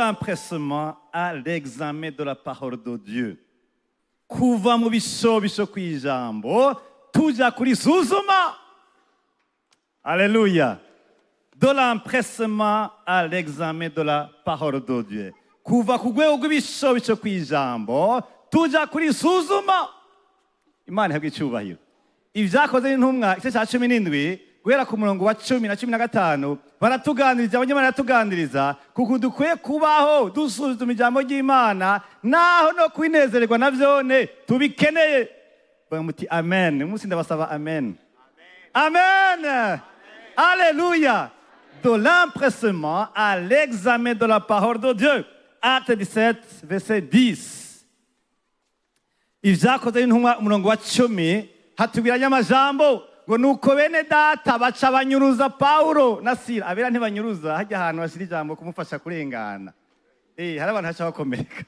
l'empressement à l'examen de la parole de Dieu. Kuva mu bishobisho kw'ijambo tuja kurisuzuma. Alléluia. De l'empressement à l'examen de la parole de Dieu. Kuva ku rwego rw'ibishobisho kw'ijambo tuja kurisuzuma. Imana ihabwe icyubahiro. Ibyakoze n'intumwa igice cya 17 guhera ku murongo wa 10 na 15 baratuganiriza, abanyamana baratuganiriza kuko dukwiye kubaho dusuzuma ijambo ry'Imana naho no kwinezererwa navyone tubikeneye. Bamuti amen. Umunsi ndabasaba amen. Amen. Alléluia. De l'empressement à l'examen de la parole de Dieu. Acte 17, verset 10. Ibyakoze n'intumwa umurongo wa 10 hatubiranye amajambo ngo nuko bene data baca banyuruza Paulo na Sila. Abera ntibanyuruza, hajya ahantu bashira ijambo kumufasha kurengana. Hari abantu haca bakomereka.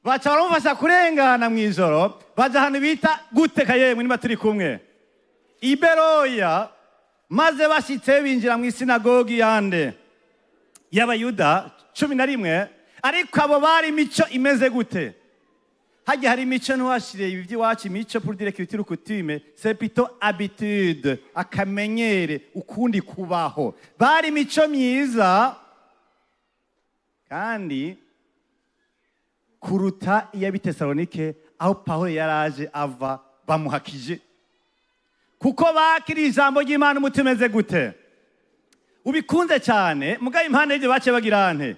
Baca baramufasha kurengana mw'ijoro, baja ahantu bita guteka yemwe niba turi kumwe. Iberoya, maze bashitse binjira mu isinagogi yande y'Abayuda 11, ariko abo bari imico imeze gute? Hajya hari imico ntuhashire ibi by'iwacu imico pour dire que utiri coutume, c'est plutôt habitude, akamenyere, ukundi kubaho. Bari imico myiza kandi kuruta iya Bitesalonike aho Paulo yaraje ava bamuhakije. Kuko bakiri ijambo ry'Imana umutima umeze gute? Ubikunze cyane, mugaye impande y'ibyo baciye bagirante.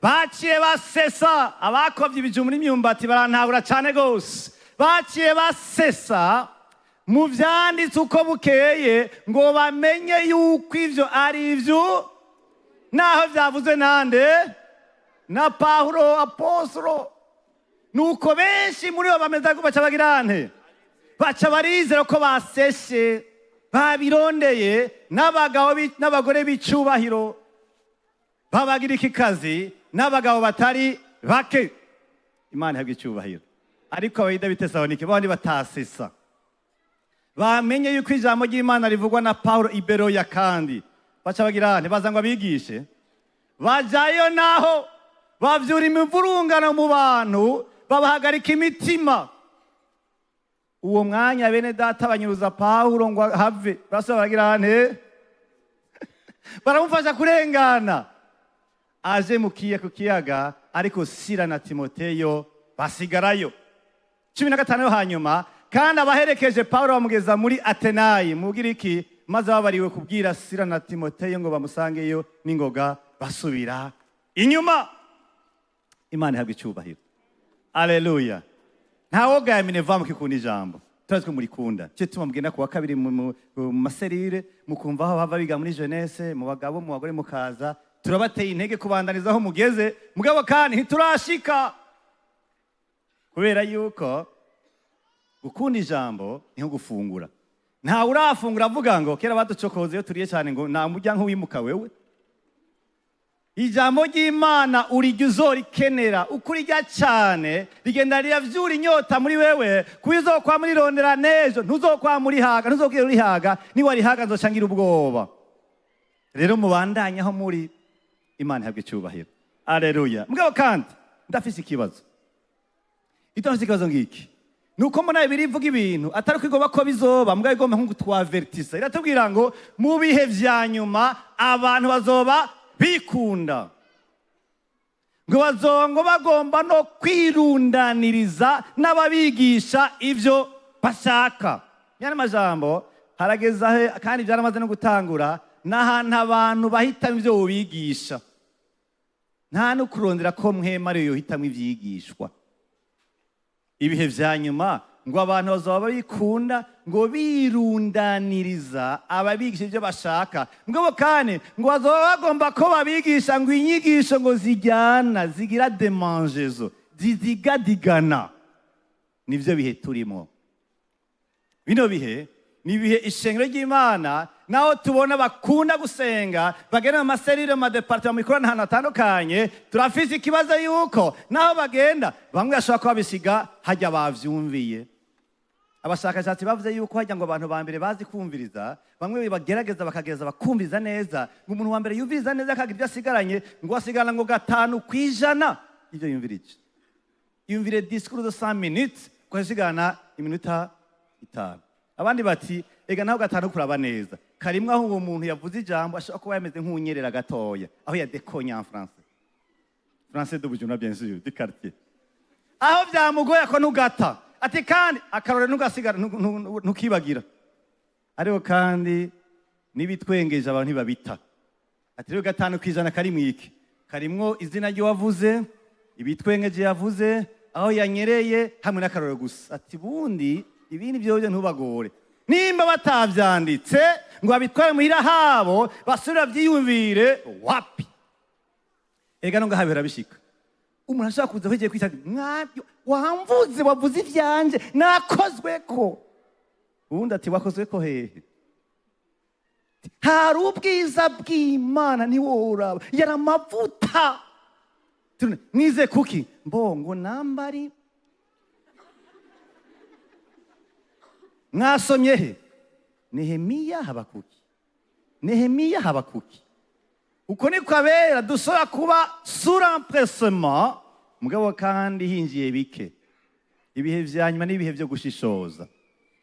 Baciye basesa, abakovye ibijumbu n'imyumbati barantabura cyane gose. Baciye basesa mu vyanditse uko bukeye ngo bamenye yuko ivyo ari ivyo naho vyavuze nande na Paulo apostolo. Nuko benshi muri bo bameze ko baca bagirante, baca barizera ko baseshe, babirondeye n'abagabo n'abagore b'icubahiro babagira iki kazi n'abagabo batari bake. Imana ihabwe icyubahiro. Ariko Abayuda b'Itesalonike bandi batasesa, bamenye yuko ijambo ry'Imana rivugwa na Paulo i Beroya, kandi baca bagirante baza ngo abigishe. Bajayo naho bavyura imivurungano mu bantu, babahagarika imitima. Uwo mwanya bene data banyuruza Paulo ngo have, barasaba bagirante baramufasha kurengana. Aje mu kiyaga, ariko Sila na Timoteyo basigarayo. 15 hanyuma kandi abaherekeje Paulo bamugeza muri Atenayi mu Giriki, maze babariwe kubwira Sila na Timoteyo ngo bamusangeyo n'ingoga basubira inyuma. Imana ihabwe icyubahiro. Alléluia. Ntawo gamine va mukikunda ijambo. Turazwe muri kunda. Cyo tuma mugenda kuwa kabiri mu maserire mukumva aho bava biga muri jeunesse, mu bagabo mu bagore mukaza. Turabateye intege kubandaniza aho mugeze, mugabo kandi ntiturashika. Kubera yuko gukunda ijambo niho gufungura. Nta urafungura avuga ngo kera baducokoze yo turiye cyane ngo nta mujya nk'uwimuka wewe. Ijambo ry'Imana urirya uzorikenera, ukurirya cyane rigenda riravyura inyota muri wewe, kubizokwa muri rondera nejo, ntuzokwa muri haga, ntuzokira uri haga, ni wari haga nzoshangira ubwoba. Rero mubandanya aho muri. Imana ihabwe icyubahiro. Alleluia. Mugabo kandi ndafise ikibazo. Itafise ikibazo ngiki. Nuko mbona ibirivuga ibintu atari kwigoba ko bizoba, mugabo igomba nko twavertisa. Iratubwira ngo mu bihe vya nyuma abantu bazoba bikunda. Ngo bazongo bagomba no kwirundaniriza n'ababigisha ivyo bashaka. Yana majambo harageza kandi byaramaze no gutangura n'ahantu abantu bahitamo ivyo ubigisha. Nta no kurondera ko mwema ariyo hitamo ivyigishwa. Ibihe vya nyuma ngo abantu bazoba bikunda ngo birundaniriza ababigisha ivyo bashaka. Mugabo kandi ngo bazoba bagomba ko babigisha ngo inyigisho ngo zijyana zigira demangezo zizigadigana. Nivyo bihe turimo. Bino bihe ni ibihe ishengero ry'Imana naho tubona bakunda gusenga, bagenda mu maserire mu departement mu ikorana ahantu hatandukanye. Turafise ikibazo yuko naho bagenda bamwe bashobora kuba bisiga hajya bavyumviye. abashakashatsi bavuze yuko hajya ngo abantu ba mbere bazi kumviriza bamwe bagerageza bakagereza bakumviriza neza ngo umuntu wa mbere yumviriza neza akagira ibyo asigaranye ngo asigara ngo 5% ibyo yumvirije yumvire discours de 5 minutes ko asigana iminota 5 abandi bati ega naho 5 kuraba neza karimwe aho uwo muntu yavuze ijambo ashaka kuba yameze nk'unyerera gatoya aho ya dekonya en français de Bujumbura bien sûr du quartier aho byamugoye ko nugata ati kandi akarore nugasigara ntukibagira ariko kandi nibitwengeje abantu ntibabita ati rero 5% kari mwiki karimwo izina ryo wavuze ibitwengeje yavuze aho yanyereye hamwe n'akarore gusa ati bundi ibindi byo ntubagore nimba batavyanditse ngo abitwaye muhira habo basubira byiyumvire wapi ega no ngahabera bishika umuntu ashaka kuza kwigiye kwita mwabyo wamvuze wavuze ivyanje nakozweko ubundi ati wakozweko hehe hari ubwiza bw'Imana ntiworaba yari amavuta mwize kuki mbongo nambari mwasomye he Nehemiya Habakuki uko niko abera dusora kuba surampressement mugabo kandi hinjiye bike ibihe vyanyuma n'ibihe byo gushishoza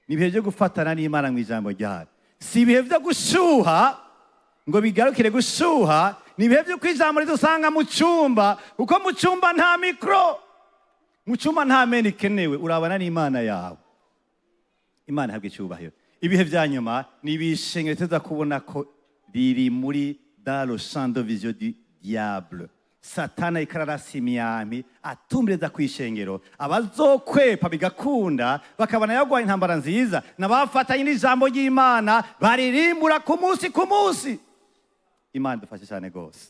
n'ibihe byo gufatana n'Imana mu ijambo ryayo si ibihe byo gushuha ngo bigarukire gushuha nibihe byo kwijambo ridusanga mu cyumba uko mu cyumba nta mikro mu cyumba nta meni kenewe urabana n'Imana yawe Imana habwe cyubahiro ibihe vyanyuma nibishengeteza kubona ko riri muri dans le champ de vision du diable Satana ikararasa imyami atumbereza kwishengero abazokwepa bigakunda bakabana yagwaye intambara nziza nabafatanye n'ijambo ry'Imana baririmbura ku munsi Imana dufashe cyane gose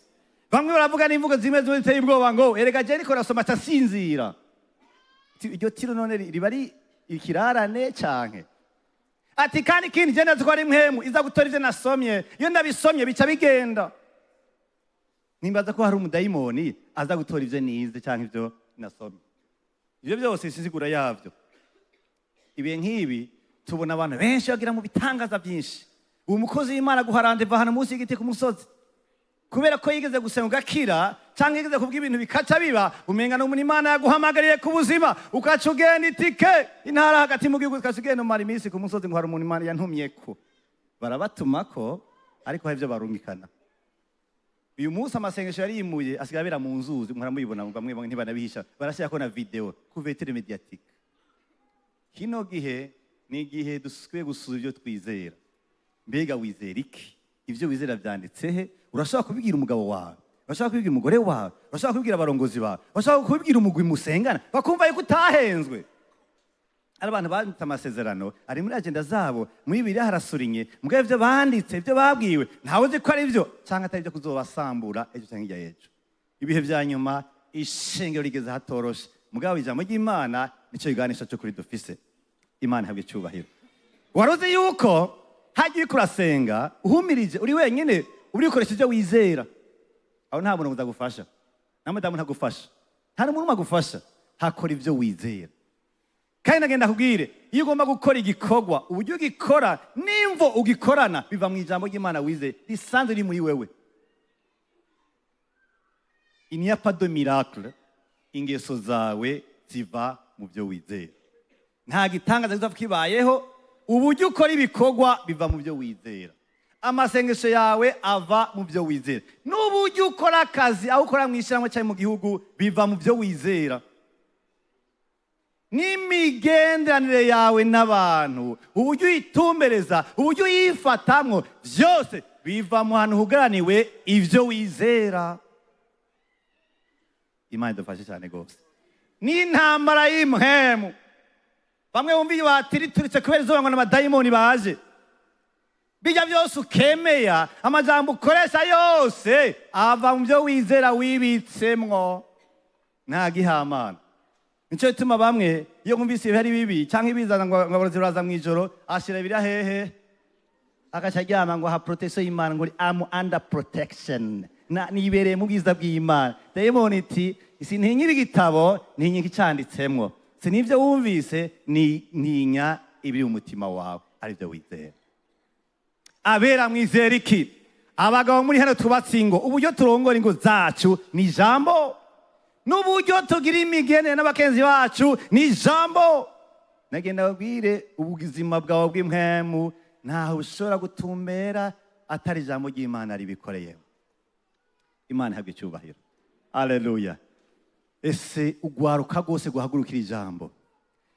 bamwe baravuga n'imvugo zimeze ziteye ubwoba ngo erega je riko rasoma tasinzira iryo tiro none riba ari ikirarane canke ati kandi kindi je nazo ari mwemu iza gutora ivyo nasomye iyo ndabisomye bica bigenda nimbaza ko hari umudayimoni aza gutora ivyo nize canke ivyo nasomye ivyo byose sisigura yavyo ibe nk'ibi tubona abantu benshi bagira mu bitangaza byinshi uwo mukozi w'Imana guharande va hano munsi y'igiti ku musozi kubera ko yigeze gusenga ugakira canke yigeze kuvuga ibintu bikaca biba umenga no Imana yaguhamagariye ku buzima ukaca ugenda itike intara hagati mu gihugu ukaca ugenda umara iminsi ku musozi ngo hari umuntu Imana yantumyeko barabatumako ariko hari ivyo barungikana uyu munsi amasengesho yarimuye asigaye abera mu nzuzi muramubibona bamwe ntibanabihisha barashaka na video ku vetere mediatique kino gihe ni gihe dusukwiye gusuzuma ibyo twizera mbega wizera iki ivyo wizera vyanditse he urashaka kubibwira umugabo wawe urashaka kubibwira umugore wawe urashaka kubibwira abarongozi bawe urashaka kubibwira umugwi musengana bakumva yuko utahenzwe ari abantu banditse amasezerano ari muri agenda zabo muri Bibiliya harasurinye mbwa ivyo banditse ivyo babwiwe ntawe uzi ko ari byo canke atari byo kuzobasambura ejo canke ijya ejo ibihe vya nyuma ishengero rigeze hatoroshe mugabo ijambo ry'Imana nico yiganisha cyo kuri dufise Imana habwe cyubahiro waruzi yuko hagiye kurasenga uhumirije uri wenyine uri ukoresha ivyo wizera aho nta muntu uzagufasha na madamu ntagufasha nta n'umuntu agufasha hakora ivyo wizera kandi nagenda kubwire iyo ugomba gukora igikorwa uburyo ugikora nimvo ugikorana biva mu ijambo ry'Imana wize risanzwe riri muri wewe il n'y a pas de miracle ingeso zawe ziva mu byo wizera nta gitangaza kizavuka kibayeho uburyo ukora ibikorwa biva mu byo wizera amasengesho yawe ava mu byo wizera n'uburyo ukora akazi aho ukora mu ishyirahamwe cyangwa mu gihugu biva mu byo wizera n'imigenderanire yawe n'abantu uburyo uyitumbereza uburyo uyifatamwo byose biva mu hantu hugaraniwe ivyo wizera Imana idufashe cyane gose n'intambara y'imhemu bamwe bumviye batirituritse kubera izuba ngo n'amadayimoni baje bijya byose ukemeya amajambo ukoresha yose ava mu byo wizera wibitsemwo nta gihamana nico gituma bamwe iyo kumvise ibihari bibi cyangwa ibizana ngo abarozi baraza mw'ijoro ashira biriya hehe agaca aryama ngo ha protection y'Imana ngo am under protection nibereye mu bwiza bw'Imana dayimoni iti sintinya ibigitabo ntinya ikicanditsemwo sinivyo wumvise ntinya ibiri mu mutima wawe aribyo wizera. Abera mwizera iki? Abagabo muri hano tubatse ingo, uburyo turongora ingo zacu ni ijambo, n'uburyo tugira imigenere n'abakenzi bacu ni ijambo. Nagenda babwire ubuzima bwawe bw'impwemu ntaho ushobora gutumbera atari ijambo ry'Imana ribikoreye. Imana ihabwe icyubahiro. Haleluya. Ese ugwaruka rwose guhagurukira ijambo?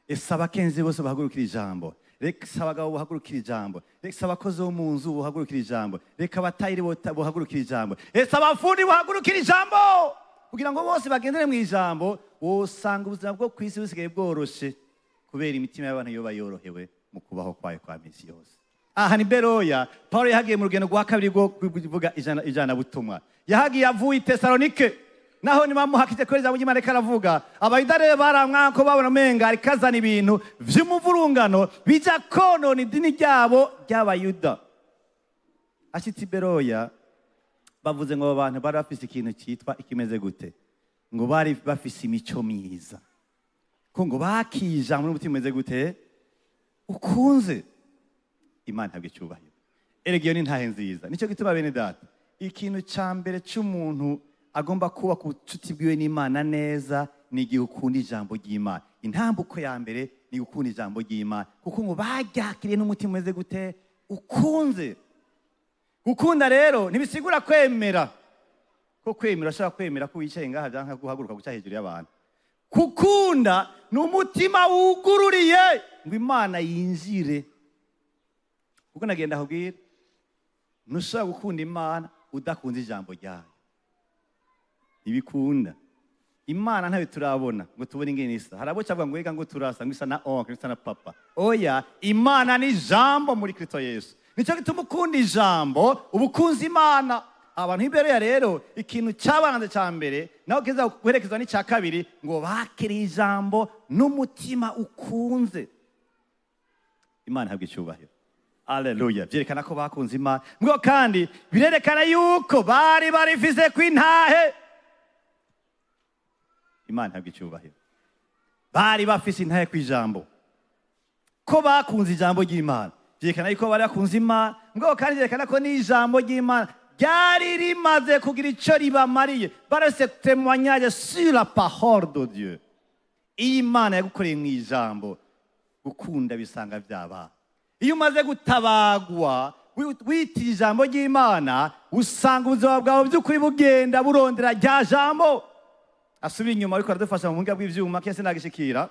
Ese abakenzi bose bahagurukira ijambo? Reka abagabo bahagurukira ijambo, reka abakozi bo mu nzu bahagurukira ijambo, reka abatayiri bahagurukira ijambo, ese abafundi bahagurukira ijambo, kugira ngo bose bagendere mu ijambo. Wosanga ubuzima bwo ku isi busigaye bworoshe kubera imitima y'abantu yoba yorohewe mu kubaho kwayo kwa minsi yose. Aha ni Beroya. Paulo yahagiye mu rugendo rwa kabiri rwo kuvuga ijana butumwa. Yahagiye avuye i Tesalonike, naho nibamuhakije ko ijambo ry'Imana karavuga. Abayuda rero baramwanka ko babona umenga arikazana ibintu vy'umuvurungano bija konona idini ryabo ry'Abayuda. Ashitse i Beroya bavuze ngo abo bantu bari bafise ikintu cyitwa ikimeze gute, ngo bari bafise imico myiza, ko ngo bakija muri umutima umeze gute ukunze. Imana ihabwe icyubahiro. Erega iyo ni ntahe nziza. Nicyo gituma bene data, ikintu ca mbere c'umuntu agomba kuba ku bucuti bwiwe n'Imana neza ni igihe ukunda ijambo ry'Imana. Intambuko ya mbere ni gukunda ijambo ry'Imana, kuko ngo baryakiriye n'umutima umeze gute ukunze. Gukunda rero ntibisigura kwemera, ko kwemera ushobora kwemera ko wicaye ngaha byanka guhaguruka guca hejuru y'abantu. Gukunda ni umutima wugururiye ngo Imana yinjire. Kuko nagenda ahubwira, ntushobora gukunda Imana udakunze ijambo ryayo. Ibikunda Imana ntawe turabona ngo tubone ingene isa. Harabo cyavuga ngo ega ngo turasa ngo isa na oncle isa na papa. Oya, Imana ni ijambo muri Kristo Yesu. Nicyo gituma ukunda ijambo, ubukunzi Imana. Abantu b'Iberoya rero ikintu cyabanze cya mbere naho kiza guherekezwa n'icya kabiri, ngo bakiriye ijambo n'umutima ukunze. Imana ihabwe icyubahiro. Haleluya. Byerekana ko bakunze Imana. Ngo kandi birerekana yuko bari barifise kw'intahe. Imana ihabwe icyubahiro. Bari bafise intahe kw'ijambo, ko bakunze ijambo ry'Imana. Byerekana yuko bari bakunze Imana. Ngo kandi byerekana ko n'ijambo ry'Imana ryari rimaze kugira icyo ribamariye. Barese témoignage sur la parole de Dieu. Iyo Imana yagukoreye mu ijambo, gukunda bisanga byaba. Iyo umaze gutabagwa witira ijambo ry'Imana, usanga ubuzima bwawe by'ukuri bugenda burondera rya jambo. Asubira inyuma ariko aradufasha mu buhinga bw'ivyuma kese nagishikira.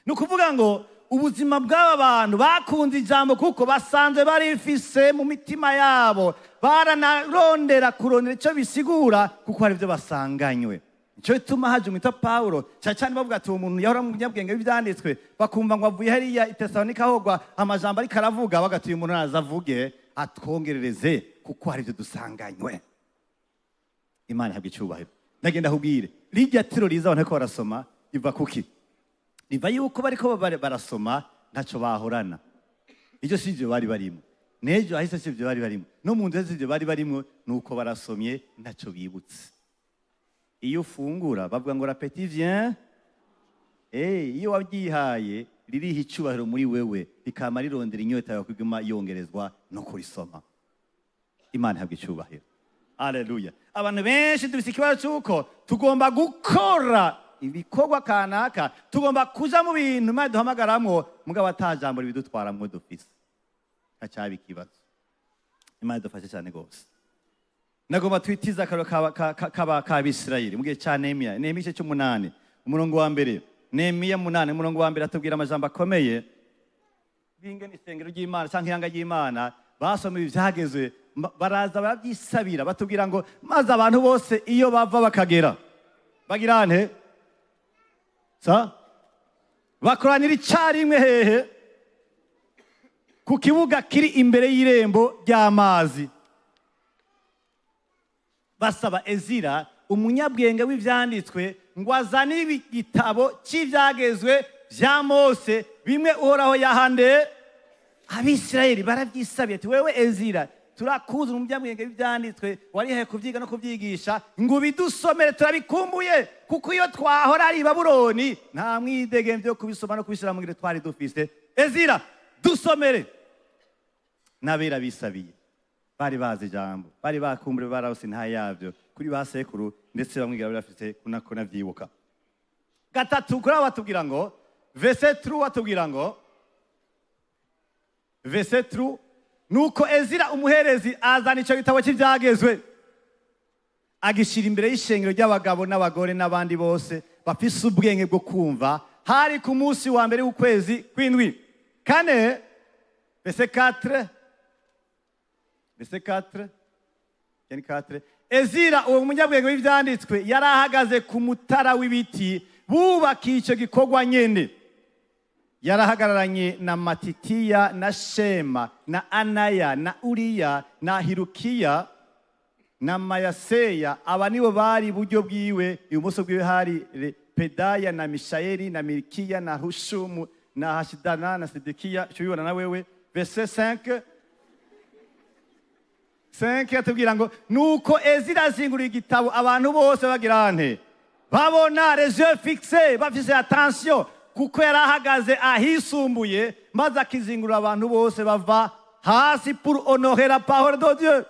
Ni ukuvuga ngo ubuzima bw'aba bantu bakunze ijambo kuko basanzwe barifise mu mitima yabo, baranarondera kurondera icyo bisigura kuko hari ibyo basanganywe. Nicyo bituma haje umwita Paulo cyane bavuga ati umuntu yahora mu nyabwenge b'ibyanditswe, bakumva ngo avuye hariya i Tesalonika hogwa amajambo ariko aravuga, bagati uyu muntu azavuge atwongerereze kuko hari ibyo dusanganywe. Imana ihabwe icyubahiro. Ndagenda ahubwire rijya tiro riza abantu ko barasoma riva kuki? Riva yuko bariko barasoma ntaco bahorana. Ivyo sivyo bari barimo, nejo ahise sivyo bari barimo, no mu nzu sivyo bari barimo, nuko barasomye ntaco bibutse. Iyo ufungura bavuga ngo l'appétit vient, iyo wabyihaye ririha icyubahiro muri wewe, bikama rirondera inyota yawe kuguma yongerezwa no kurisoma. Imana ihabwe icyubahiro. Haleluya. Abantu benshi dufite ikibazo cy'uko tugomba gukora ibikorwa kanaka, tugomba kuja mu bintu maze duhamagaramwo, mugabo atajambo ribidutwaramwo dufise. Acyaba ikibazo. Imana idufashe cyane gose. Nagomba twitiza akaro k'Abisirayeli mu gihe cya Nehemiya. Nehemiya 8 umurongo wa mbere. Nehemiya 8 umurongo wa mbere atubwira amajambo akomeye. Binge n'isengero ry'Imana cyangwa ihanga ry'Imana, basoma ibyagezwe baraza barabyisabira, batubwira ngo maze abantu bose iyo bava bakagera bagira nte bakoranira icyarimwe hehe ku kibuga kiri imbere y'irembo ry'amazi, basaba Ezira umunyabwenge w'ivyanditswe ngo azane igitabo cy'ivyagezwe vya Mose, bimwe uhoraho yahande Abisirayeli. Barabyisabiye ati wewe Ezira, turakuzi umunyabwenge w'ivyanditswe, warihaye kuvyiga no kuvyigisha, ngo bidusomere turabikumbuye, kuko iyo twahora ari Babuloni nta mwidegemvyo yo kubisoma no kubishira mu ngiro twari dufise, Ezira dusomere. N'abera bisabiye bari bazi ijambo, bari bakumbure barawusi nta yavyo kuri ba sekuru, ndetse bamwigira bari bafite kunako navyibuka. Gatatu kuri abatubwira ngo verset 3 watubwira ngo verset 3 nuko Ezira umuherezi azana ico gitabo cy'ivyagezwe agishira imbere y'ishengero ry'abagabo n'abagore n'abandi bose bafise ubwenge bwo kumva. Hari ku munsi wa mbere w'ukwezi kw'indwi. Kane verset 4 Ezira uwo munyabwenge w'ivyanditswe yari ahagaze ku mutara w'ibiti bubakiye ico gikorwa nyene. Yarahagararanye na Matitiya na Shema na Anaya na Uriya na Hirukiya na Mayaseya. Aba nibo bari buryo bwiwe, ibumoso bwiwe hari Pedaya na Mishayeli na Milikiya na Hushumu na Hashidana na Sedekiya. Shubibona na wewe. Verset 5 yatubwira ngo nuko Ezira azingurira igitabo, abantu bose bagira nte babona les yeux fixés, bafise attention, kuko yarahagaze ahisumbuye, maze akizingurira abantu bose bava hasi pour honorer la parole de Dieu.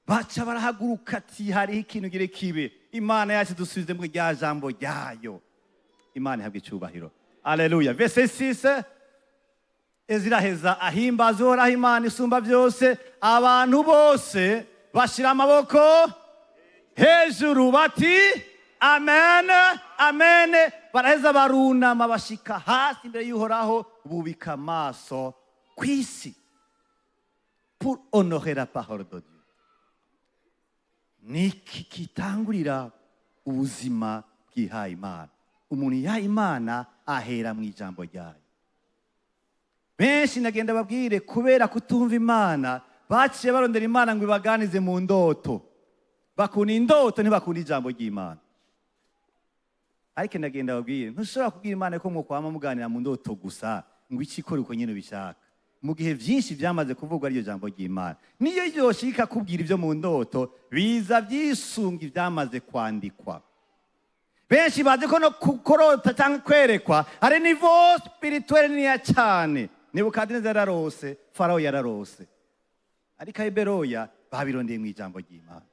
Baca barahaguruka ati hariho ikintu gire kibe, Imana yacu dusubize mu rya jambo ryayo. Imana ihabwe icyubahiro. Alleluia. Verset 6 Ezira heza ahimbaza Uhoraho Imana isumba byose, abantu bose bashira amaboko hejuru bati amen amen. Baraheza barunama bashika hasi imbere y'Uhoraho, bubika amaso kw'isi pour honorer la parole de Dieu. Niki kitangurira ubuzima bw'ihaye Imana. Umuntu yahaye Imana ahera mu ijambo ryayo. Benshi nagenda babwire kubera kutumva Imana baciye barondera Imana ngo ibaganize mu ndoto. Bakunda indoto ntibakunda ijambo ry'Imana. Ariko nagenda babwire ntushobora kubwira Imana ko mwokwama muganira mu ndoto gusa ngo ikikore uko nyene bishaka, mu gihe vyinshi vyamaze kuvugwa ariyo jambo ry'Imana. Niyo yoshika kubwira ivyo mu ndoto biza vyisunga ivyamaze kwandikwa. Benshi bazi ko no kukorota cyangwa kwerekwa ari niveau spirituel niya cyane. Nebukadineza yararose, Farao yararose, ariko Beroya babirondeye mu ijambo ry'Imana.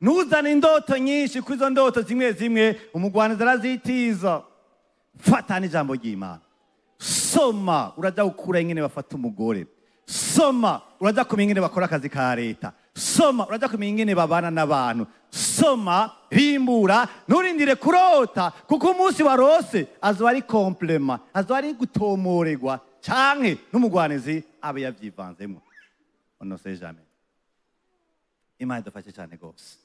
Nuzana indoto nyinshi, ku izo ndoto zimwe zimwe umugwaniza arazitiza. Fata n'ijambo ry'Imana, soma uraja gukura ingene bafata umugore, soma uraja kumenya ingene bakora akazi ka leta, soma uraja kumenya ingene babana n'abantu, soma rimbura, nturindire kurota, kuko umunsi warose azoba ari complement, azoba ari gutomoregwa canke n'umugwanizi abe yavyivanzemo. On ne sait jamais. Imana idufashe cyane gose.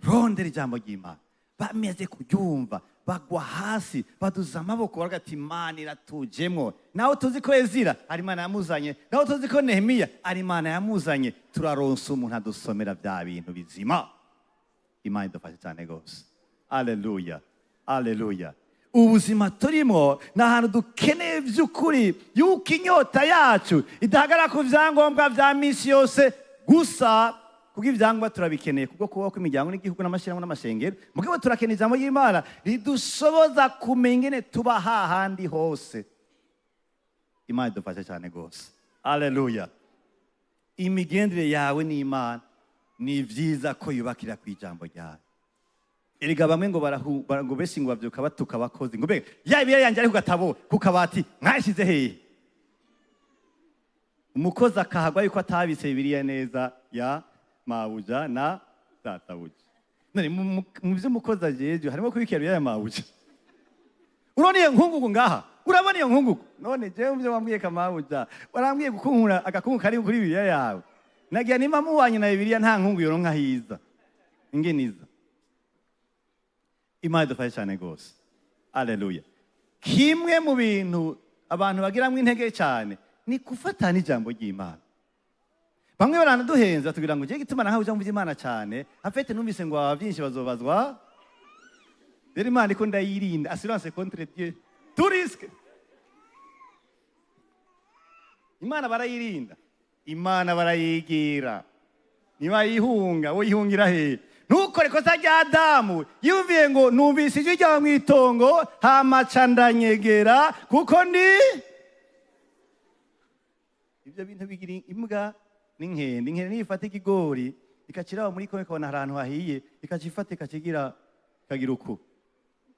Rondera ijambo ry'Imana. Bameze kuryumva bagwa hasi baduza amaboko bagati Imana iratujemwo. Naho tuzi ko Ezira ari Imana yamuzanye, naho tuzi ko Nehemiya ari Imana yamuzanye, turaronsa umuntu adusomera bya bintu bizima. Imana idufashe cyane gose. Alleluia. Alleluia. Ubuzima turimo ni ahantu dukeneye by'ukuri yuko inyota yacu idahagara ku vyangombwa vya misi yose gusa, kuko ivyangwa turabikeneye kubwo kubaho kw'imiryango n'igihugu n'amashirahamwe n'amashengero, mugabo turakeneye ijambo ry'Imana ridushoboza kumenya ingene tuba hahandi hose. Imana idufashe cyane gose. Alleluia. Imigendere yawe n'Imana ni vyiza ko yubakira ku ijambo ryawe. Erega bamwe ngo ngo besi ngo bavyuka batuka abakozi ngo be ya ibiya yanje ari ku gatabo ku kabati mwashize hehe. Umukozi akahagwa yuko atabise Bibiliya neza ya mabuja na databuja. None mu byo umukozi ajeje harimo kubikira ya mabuja. Urone iyo nkungugu ngaha, urabona iyo nkungugu. None je muvyo wambwiye kamabuja, warambwiye gukunkura agakungu kari kuri Bibiliya yawe. Nagiye nimba muwanye na Bibiliya nta nkungu yoronka hiza. Ingeniza. Imana idufashe cyane gose. Alleluia. Kimwe mu bintu abantu bagiramwe intege cyane ni kufatana ijambo ry'Imana. Bamwe baranaduhenza tugira ngo je gituma naho uja mu vy'Imana cyane, afete numvise ngo abavyinshi bazobazwa. Rero Imana iko ndayirinda, assurance contre Dieu. Tout risque. Imana barayirinda. Imana barayigira. Niba yihunga, wo yihungira he? ntukore ikosa rya Adamu yumviye ngo numvise ijwi ryawe mu itongo hamaca ndanyegera kuko ndi. Ibyo bintu bigira imbwa n'inkende. Inkende niyo ifata ikigori ikakiraho muri kongo ikabona ahantu hahiye ikakifata ikagira uku,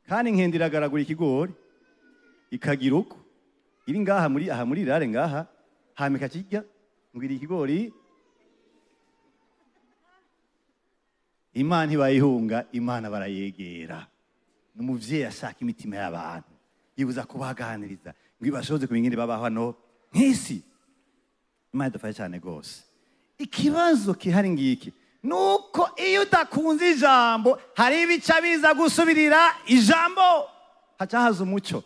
kandi inkende iragaragura ikigori ikagira uko iri ngaha muri rare ngaha hama ikakirya ngo iri ikigori. Imana ntibayihunga, Imana barayegera. N'umuvyeyi ashaka imitima y'abantu yibuza kubaganiriza ngo ibashoboze kumenya ingene babaho hano nk'isi. Imana idufashe cyane rwose. Ikibazo kihari ngiki nuko iyo udakunze ijambo hari ibica biza gusubirira ijambo, haca haza umuco.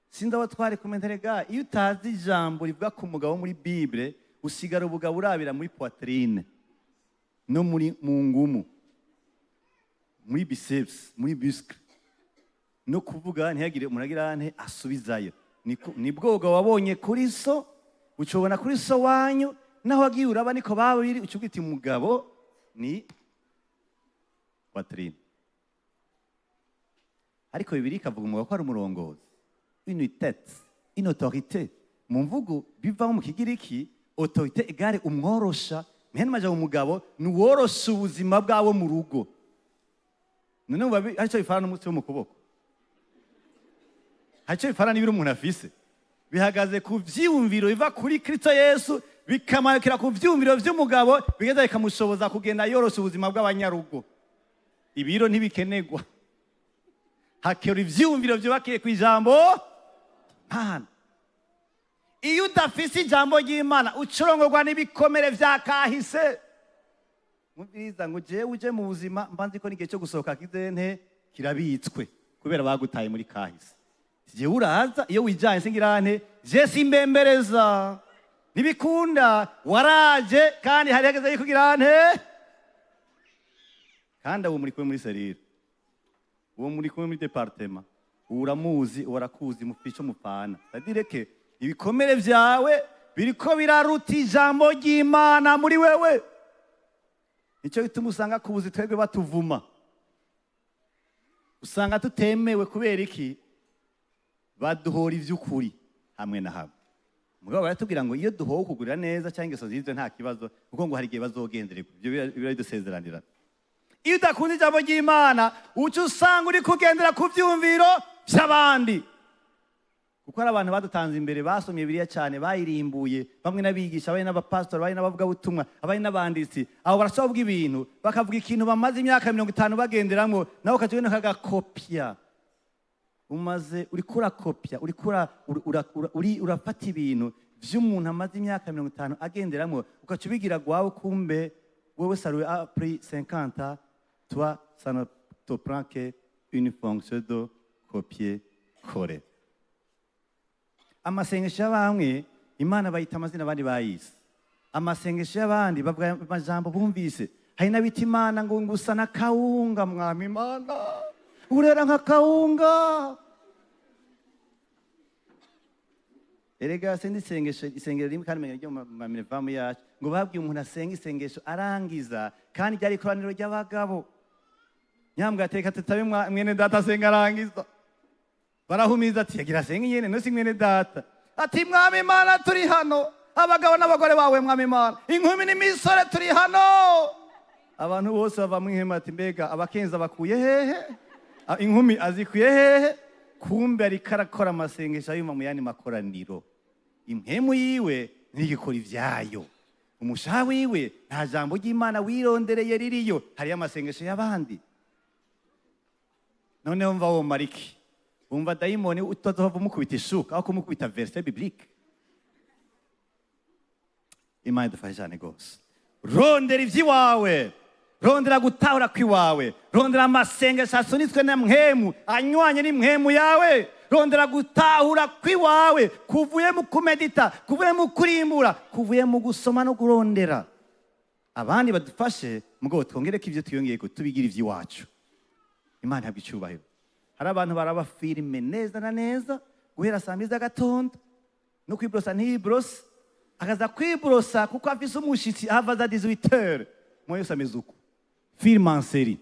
Sindaho twari kumenterega, iyo utazi ijambo rivuga ku mugabo muri Bible usigara ubugabo urabira muri poitrine no muri mu ngumu, muri biceps, muri bisque, no kuvuga ntihagire umuragirane asubizayo. Ni bwoga wabonye kuri so ucobona kuri so wanyu, naho wagiye uraba niko babiri ucubwita umugabo ni poitrine. Ariko Bibiliya ikavuga umugabo ko ari umurongozi, une tête, une autorité. Mu mvugo biva mu kigiriki autorité égale umworosha. Mene maja umugabo nuworosha ubuzima bwabo mu rugo. None ubabi acho ifana n'umutsi wo mu kuboko. Acho ifana n'ibiro umuntu afise. Bihagaze ku vyiyumviro biva kuri Kristo Yesu, bikamakira ku vyiyumviro vy'umugabo, bigeza bikamushoboza kugenda yorosha ubuzima bw'abanyarugo. Ibiro ntibikenegwa. Hakera ivyiyumviro vyubakiye ku ijambo Mana. Iyo udafise ijambo ry'Imana ucorongorwa n'ibikomere vya kahise. Mubiriza ngo jewe uje mu buzima mbanzi ko n'igihe cyo gusohoka kizente kirabitswe kubera bagutaye muri kahise. Jewe uraza iyo wijanye singirane je simbembereza nibikunda waraje kandi hari hageze yikugirane kandi abo muri kumwe muri serire, uwo muri kumwe muri departement uramuzi warakuzi mufico mupana sadireke ibikomere vyawe biriko biraruta ijambo ry'Imana muri wewe. Nicyo bituma usanga kubuzi twebwe batuvuma, usanga tutemewe kubera iki? Baduhora ivy'ukuri hamwe na hamwe. Mugabo baratubwira ngo iyo duhowe kugurira neza cyangwa ingeso nziza nta kibazo kuko ngo hari igihe bazogendererwa. Ibyo biradusezeranira. Iyo udakunze ijambo ry'Imana uca usanga uri kugendera ku vyumviro vy'abandi. Kuko ari abantu badutanze imbere basomye Bibiliya cyane bayirimbuye, bamwe n'abigisha, abandi n'abapastor, abandi n'abavuga butumwa, abandi n'abanditsi. Abo barashoboga ibintu bakavuga ikintu bamaze imyaka 50 bagenderamwo, nawe ukagenda kagakopya. Umaze uri kurakopya, uri urafata ibintu vy'umuntu amaze imyaka 50 agenderamwo, ukaca ubigira gwawe kumbe wewe salué a pris 50 ans, toi ça ne te prend que une fonction de copier-coller. Amasengesho y'abamwe Imana bayita amazina abandi bayise. Amasengesho y'abandi bavuga amajambo bumvise. Hari n'abita Imana ngo ngusa na kawunga mwami Imana. Urera nka kawunga. Erega sendi sengesho isengero rimwe kandi menye ryo mamirvamu yacu ngo babwiye umuntu asenga isengesho arangiza kandi ryari koraniro ry'abagabo. Nyambwa ateka tutabe mwene data asenga arangiza. Barahumiza ati yagira senga nyene no si mwene data. Ati mwami Imana turi hano. Abagabo n'abagore bawe mwami Imana. Inkumi n'imisore turi hano. Abantu bose bava mu ihema ati mbega abakenza bakuye hehe? Inkumi azikuye hehe? Kumbe ari karakora amasengesho ayuma mu yandi makoraniro. Impemu yiwe ntigikora ivyayo. Umushaha wiwe nta jambo ry'Imana wirondereye ririyo. Hari amasengesho y'abandi. None umva wo mariki. Umva daimoni utazova mukubita ishuka aho kumukubita verset biblique. Imana idufashe cyane gose. Rondera ivyiwawe. Rondera gutahura kwiwawe. Rondera amasengesho asunitswe na mpemu anywanye n'impemu yawe. Rondera gutahura kwiwawe kuvuye mu kumedita, kuvuye mu kurimbura, kuvuye mu gusoma no kurondera. Abandi badufashe mugo twongereke ivyo tuyongeye ko tubigira ivy'iwacu. Imana yabwe icyubahiro. Hari abantu baraba filime neza na neza guhera saa 2 z'agatondo no kwibrosa ntibrosa akaza kwibrosa kuko afise umushitsi ahava za 18h moyo samezuko filime en série.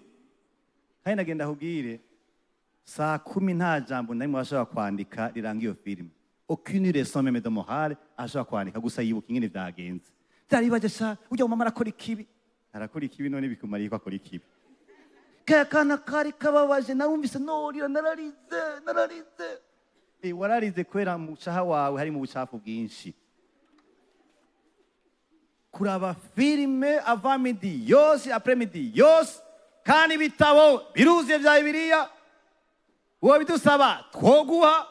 Kandi nagenda kubwire saa 10 nta jambo na rimwe bashobora kwandika riranga iyo filime. Aucune leçon même de morale ashobora kwandika gusa yibuka ingene vyagenze. Vyaribaje sha ujya mama arakora ikibi. Arakora ikibi none bikumariye ko akora ikibi. Kakana kari kababaje narumvise norira nararize. Wararize kwera mu caha wawe hari mu bucafu bwinshi. Kuraba filime avant midi yose après midi yose kandi bitabo biruziye vya Bibiliya uwo bidusaba twoguha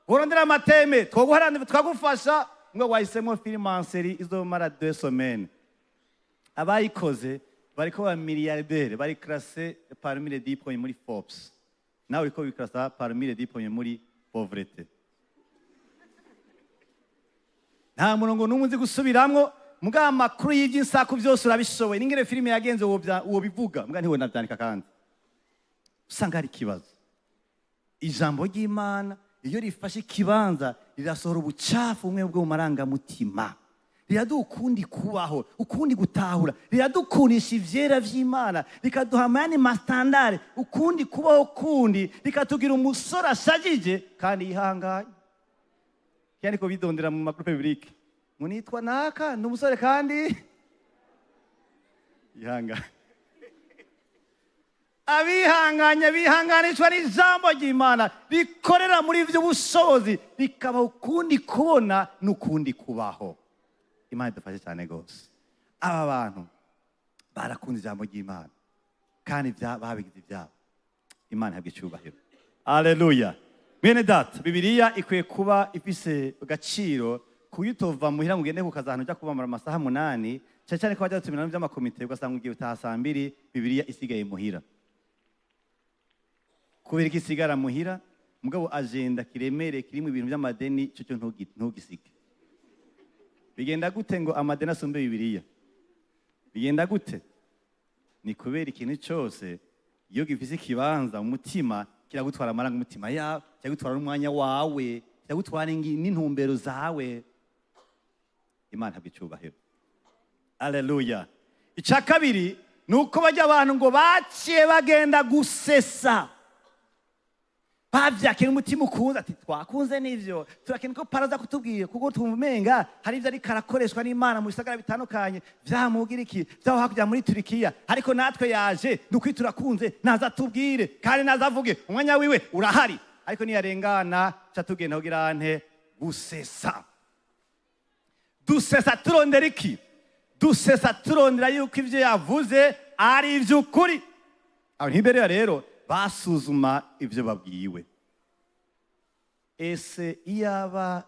urondera amateme twoguharanira twagufasha ngo wahisemo filime en série izomara 2 semaines. Abayikoze bariko ba milliardaire bari classé parmi les 10 premiers muri Forbes. Nawe uriko biklasa parmi les 10 premiers muri pauvreté. Nta murongo n'umwe uzi gusubiramwo muga amakuru y'iby'insaku byose urabishoboye n'ingere filime yagenze uwo bivuga muga ntiwe nabyandika kandi usanga hari ikibazo. Ijambo ry'Imana iyo rifashe ikibanza rirasohora ubucafu umwe bwo mu marangamutima, riraduha ukundi kubaho, ukundi gutahura, riradukundisha ivyera vy'Imana, rikaduha amani mastandare, ukundi kubaho kundi, rikatugira umusore ashajije kandi yihanganye. Yani ko bidondera mu magroupe biblique munitwa naka n'umusore kandi yihanganye. Abihanganye bihanganishwa n'ijambo ry'Imana rikorera muri ivyo bushobozi rikaba ukundi kubona n'ukundi kubaho. Imana idufashe cyane gose. Aba bantu barakunze ijambo ry'Imana kandi babigize ibyabo. Imana ihabwe icyubahiro. Haleluya. Bene data, Bibiliya ikwiye kuba ifise agaciro kuyitova muhira ngende kukazahano cyo kubamara amasaha 8 cyane ko bajya gutumira by'amakomite ugasanga ugiye utaha saa 2 Bibiliya isigaye muhira. Kubera isigara muhira mugabo agenda kiremere kirimo ibintu by'amadeni cyo ntugisike. Bigenda gute ngo amadeni asumbe Bibiliya? Bigenda gute? Ni kubera ikintu cyose iyo gifise ikibanza mu mutima kiragutwara amaranga umutima yawe, kiragutwara n'umwanya wawe, kiragutwara n'intumbero zawe. Imana ihabwe icyubahiro. Haleluya. Icya kabiri nuko bajya abantu ngo baciye bagenda gusesa. Bavyakira umutima ukunze ati twakunze n'ivyo turakeneye ko paraza kutubwiye kuko tumumenga hari ivyo ari karakoreshwa n'Imana mu bisagara bitandukanye vyamugira iki vyaho hakujya muri Turikiya ariko natwe yaje dukwitura kunze naza tubwire kandi naza avuge umwanya wiwe urahari ariko niyarengana cha tugenda kugira ante gusesa. Dusesa turondera iki? Dusesa turondera yuko ivyo yavuze ari ivy'ukuri. Aho ntibereye rero basuzuma ivyo babwiwe. Ese iyaba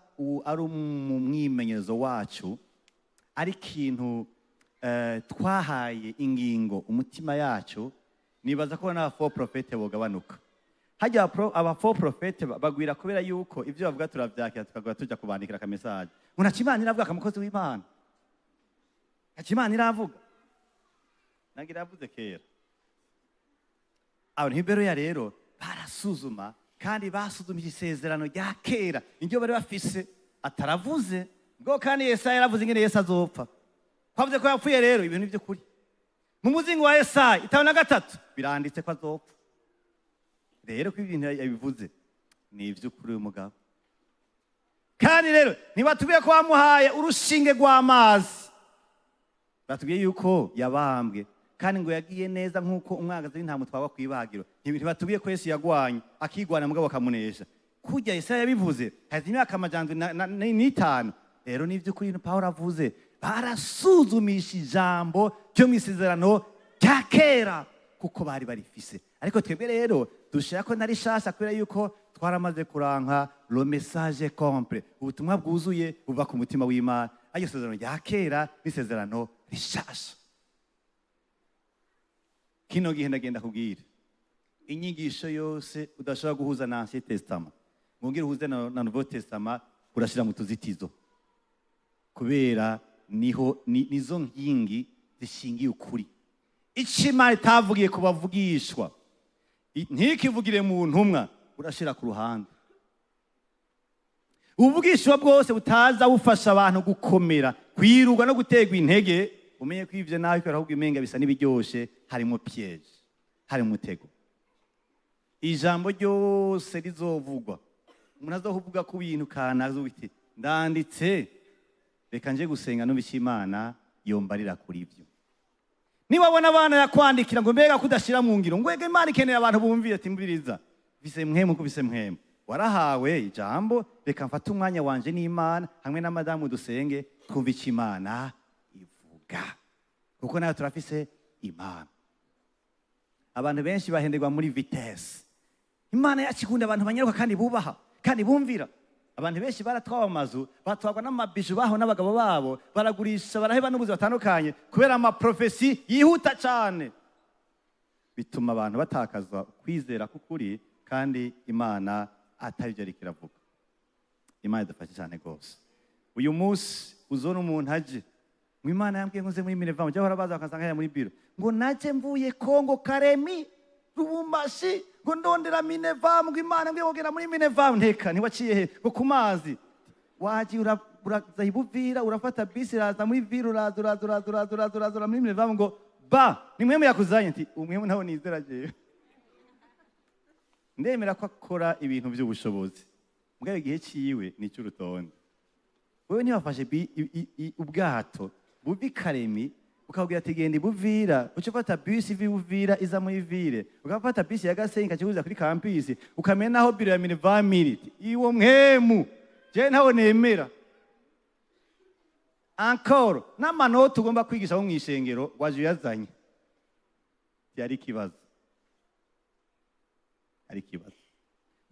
ari umwimenyezo wacu ari ikintu twahaye ingingo umutima yacu nibaza ko na faux prophète bogabanuka. Hajya aba faux prophète bagwira kubera yuko ivyo bavuga turavyakira tukagwa tujya kubandikira ka message. Munakimana iravuga kamukozi w'Imana. Akimana iravuga. Nagira yavuze kera. Aho ntiberoya rero barasuzuma kandi basuzumije isezerano rya kera indyo bari bafise ataravuze ngo kandi Yesaya yaravuze ingene Yesu azopfa. Kwavuze ko yapfuye rero ibintu byo kuri. Mu muzingo wa Yesaya 5:3 biranditse ko azopfa. Rero ko ibintu yabivuze ni ivy'ukuri umugabo. Kandi rero ntibatubwiye ko bamuhaye urushinge rw'amazi. Batubwiye yuko yabambwe kandi ngo yagiye neza nkuko umwagazi w'intama twawa kwibagiro. Ntibatubwiye ko Yesu yagwanye akigwana mugabo akamunesha. Kujya Yesaya yabivuze hazi imyaka 5. Rero ni ivy'ukuri Paulo avuze barasuzumisha ijambo cyo misezerano rya kera kuko bari barifise. Ariko twebwe rero dushaka ko nari shasha kubera yuko twaramaze kuranka le message complet, ubutumwa bwuzuye buva ku mutima w'Imana. Ayo sezerano rya kera n'isezerano rishasha. Kino gihe ndagenda kubwira inyigisho yose udashobora guhuza na Ancien Testament ngongera uhuze na Nouveau Testament urashira mu tuzitizo kubera nizo nkingi zishingiye ukuri. Icimana itavugiye kubavugishwa ntikivugire mu ntumwa urashira ku ruhande. Ubuvugishwa bwose butaza bufasha abantu gukomera kwirugwa no gutegwa intege umenye ko ivyo nawe kubera ahubwo imenga bisa n'ibiryoshe, harimo piège, harimo umutego. Ijambo ryose rizovugwa, umuntu azovuga ku bintu kana azubiti ndanditse, reka nje gusenga n'ubiki Imana yombarira kuri ivyo. Niwabona abana yakwandikira ngo mbega kudashira mu ngiro, ngwege Imana ikeneye abantu bumvira ati mbiriza bise mwemu kubise mwemu, warahawe ijambo, reka mfate umwanya wanje n'Imana hamwe na madamu dusenge twumva iki Imana ivuga, kuko nayo turafise Imana. Abantu benshi bahenderwa muri vitesse. Imana yakikunda abantu banyaruka kandi bubaha kandi bumvira. Abantu benshi baratwawe amazu, batwagwa n'amabiju baho n'abagabo babo, baragurisha baraheba n'ubuzi batandukanye kubera amaprofesi yihuta cyane, bituma abantu batakaza kwizera kukuri kandi Imana atari byo rikiravuga. Imana idufashe cyane gose. Uyu munsi uzona umuntu aje ngo Imana yambwiye ngo nze muri Minerva, mujya hora baza bakasanga muri biro ngo naje mvuye Kongo Karemi Lubumbashi ngo ndondera Minerva, ngo Imana yambwiye ngo gera muri Minerva. Nteka ntiwaciye he ngo ku mazi waji uraza ibuvira, urafata bisi iraza muri biro, uraza muri Minerva ngo ba ni mwemu yakuzanye. Nti umwemu ntaho nizera je, ndemera ko akora ibintu by'ubushobozi, mugabo igihe ciwe ni cy'urutonde. Wewe ntiwafashe ubwato buvi Karemi ukabwira ati genda ibuvira, ucufata bisi ivi Buvira iza muri Ville, ukafata bisi ya Gasenyi ikakibuza kuri campus, ukamenya naho biro ya Minerva militi. Iwo mwemu je ntaho nemera. Encore n'amanota ugomba kwigisha mu mwishengero waje uyazanye, yari kibazo, ari kibazo.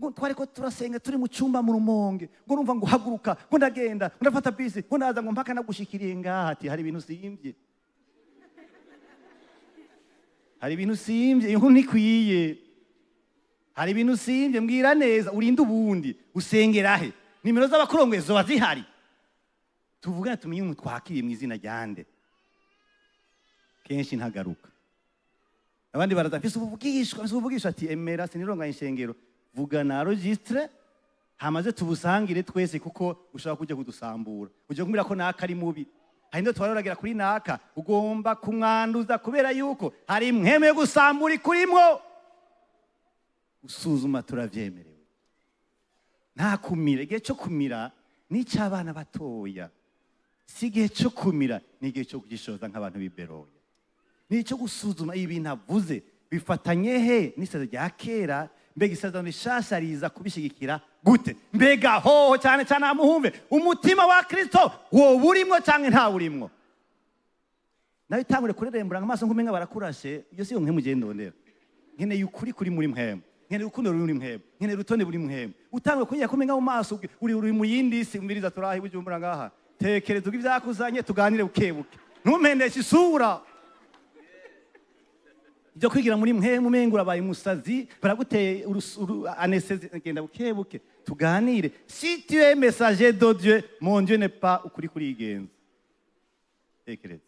Ngo twariko turasenga turi mu cyumba mu Rumonge, ngo numva ngo haguruka, ngo ndagenda, ngo ndafata bisi, ngo ndaza ngo mpaka nagushikiriye ngahati. Hari ibintu simvye, hari ibintu simvye, inkuru ntikwiye. Hari ibintu simvye, mbwira neza urinde ubundi usengera he. Nimero z'abakurongwe zoba zihari, tuvugana tumenye umuntu twakiriye mu izina ryande. Kenshi ntagaruka. Abandi baradafise ubuvugishwa ati emera sinironga inshengero, vuga na registre hamaze tubusangire twese, kuko ushaka kujya kudusambura, uje kumbira ko naka ari mubi. Hari ndo twaroragera kuri naka, ugomba kumwanduza kubera yuko hari mweme yo gusambura kurimwo. Usuzuma turavyemerewe, nta kumira. Igihe cyo kumira ni cy'abana batoya, si igihe cyo kumira, ni igihe cyo kugishoza nk'abantu biberoya. Ni cyo gusuzuma ibintu avuze bifatanye he n'isezerano rya kera, mbega isezerano rishasha riza kubishigikira gute, mbega hoho cyane cyane amuhumve umutima wa Kristo wo burimwo cyangwa nta burimwo. Nawe tangure kurerembura amaso ngumenga barakurashe, iyo si umwe mugendondera. Nkeneye ukuri kuri muri mpemu, nkeneye urukundo ruri muri mpemu, nkeneye urutonde buri mpemu. Utangure kuyiya kumenga mu maso uri mu yindi si, umviriza turahi bujumbura ngaha, tekereza uko ivyakuzanye tuganire bukebuke, ntumpendeshe isura. Ibyo kwigira muri mpemu mengo urabaye umusazi, baraguteye anesthèse, genda bukebuke tuganire. Si tu es messager de Dieu, mon Dieu n'est pas ukuri kurigenza. Tekereza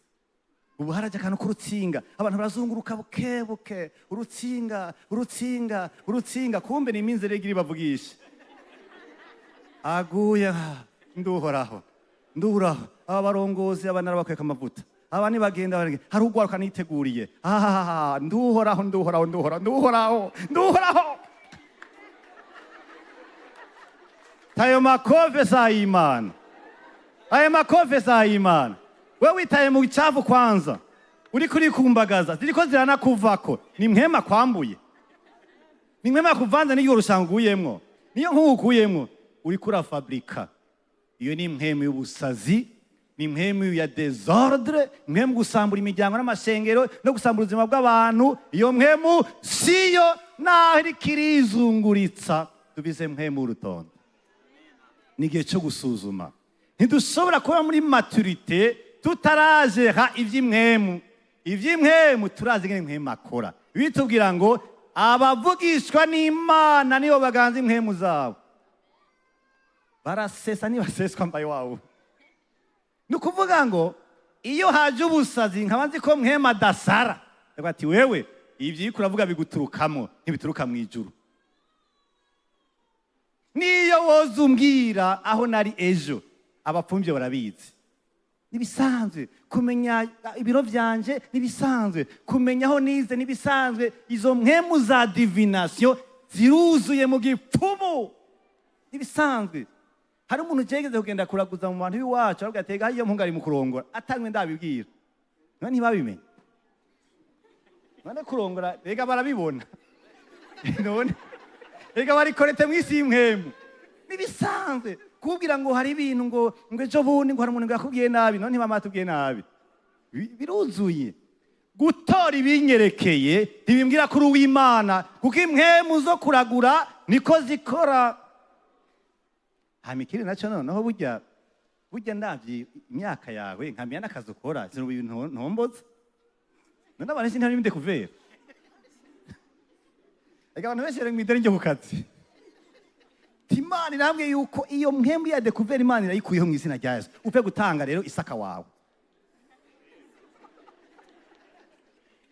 ubu haraje akantu k'urutsinga, abantu barazunguruka bukebuke, urutsinga, kumbe ni iminzere iri bavugisha. Aguya nduhoraho, aba barongozi abana bakweka amavuta, abani bagenda hari ugwaruka niteguriye. Nduhoraho. Tayo makofe za Imana, ayo makofe za Imana. Wewe witaye mu cyavu kwanza, uri kuri kumbagaza ziriko ziranakuvako, ni mwema kwambuye, ni mwema kuvanza n'iyo rushanguyemwo, niyo nk'ukuyemwo uri kura fabrika. Iyo ni mwema y'ubusazi, ni mwema ya desordre, mwema gusambura imiryango n'amashengero no gusambura ubuzima bw'abantu. Iyo mwema siyo naho iri kirizunguritsa, tubize mwema urutonde. Ni igihe cyo gusuzuma. Ntidushobora kuba muri maturite tutarajeha ivy'imwemu turazi ngene mwema akora. Bitubwira ngo abavugishwa n'Imana nibo baganza imwemu zabo, barasesa nibaseswa mbaye wawo. Nukuvuga ngo iyo haje ubusazi nkabanzi ko mwema dasara, ati wewe ivyi kuravuga biguturukamo ntibituruka mu ijuru. Niyo wozumbwira aho nari ejo, abapfumvye barabizi. nibisanzwe, kumenya ibiro vyanje nibisanzwe, kumenya aho nize nibisanzwe. Izo mpemu za divination ziruzuye mu gipfumu nibisanzwe. Hari umuntu ugeze kugenda kuraguza mu bantu b'iwacu aravuga ati iyo mpunga ari mu kurongora atangwe ndabibwira, none ntibabimenye. None kurongora rega barabibona none rega barikorete mw'isi y'impwemu nibisanzwe. Kubwira ngo hari ibintu ngo ejo bundi ngo hari umuntu yakubwiye nabi, none ntibama atubwiye nabi, biruzuye. Gutora ibinyerekeye ntibimbwira kuri uw'Imana, kuko impwemu zo kuragura niko zikora. Hamikiri naco noneho burya ndavye imyaka yawe nkamenya n'akazi ukora zino ibintu ntomboza. None abantu benshi ntibari kuvera. Ega abantu benshi rero mwidere njye ku kazi. Imana irambwiye yuko iyo mpembu ya découvert Imana irayikuyeho mu izina rya Yesu. Upe gutanga rero Isaka wawe.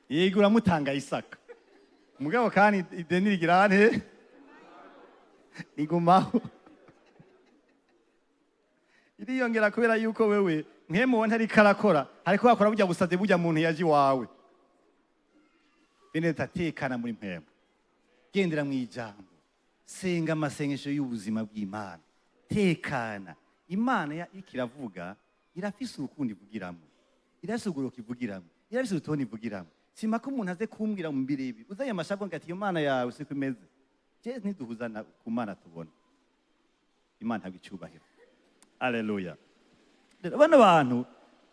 Yego uramutanga Isaka. Mugabo kandi ideni rigirane igumaho. Iriyongera kubera yuko wewe mpemu wonte ari karakora, ariko bakora burya busaze burya muntu yaji wawe. Bene tatekana muri mpemu. Gendera mu ijambo. Senga amasengesho y'ubuzima bw'Imana. Tekana. Imana ikiravuga irafise urukundo ivugiramo, irafise uguruka ivugiramo, irafise urutonde ivugiramo. Sima ko umuntu aze kumbwira mu mbirebi uzaye amashago ngati iyo Mana yawe siko imeze. Je ntiduhuzana ku Mana tubona. Imana ntabwo icubahiro. Haleluya. Bano bantu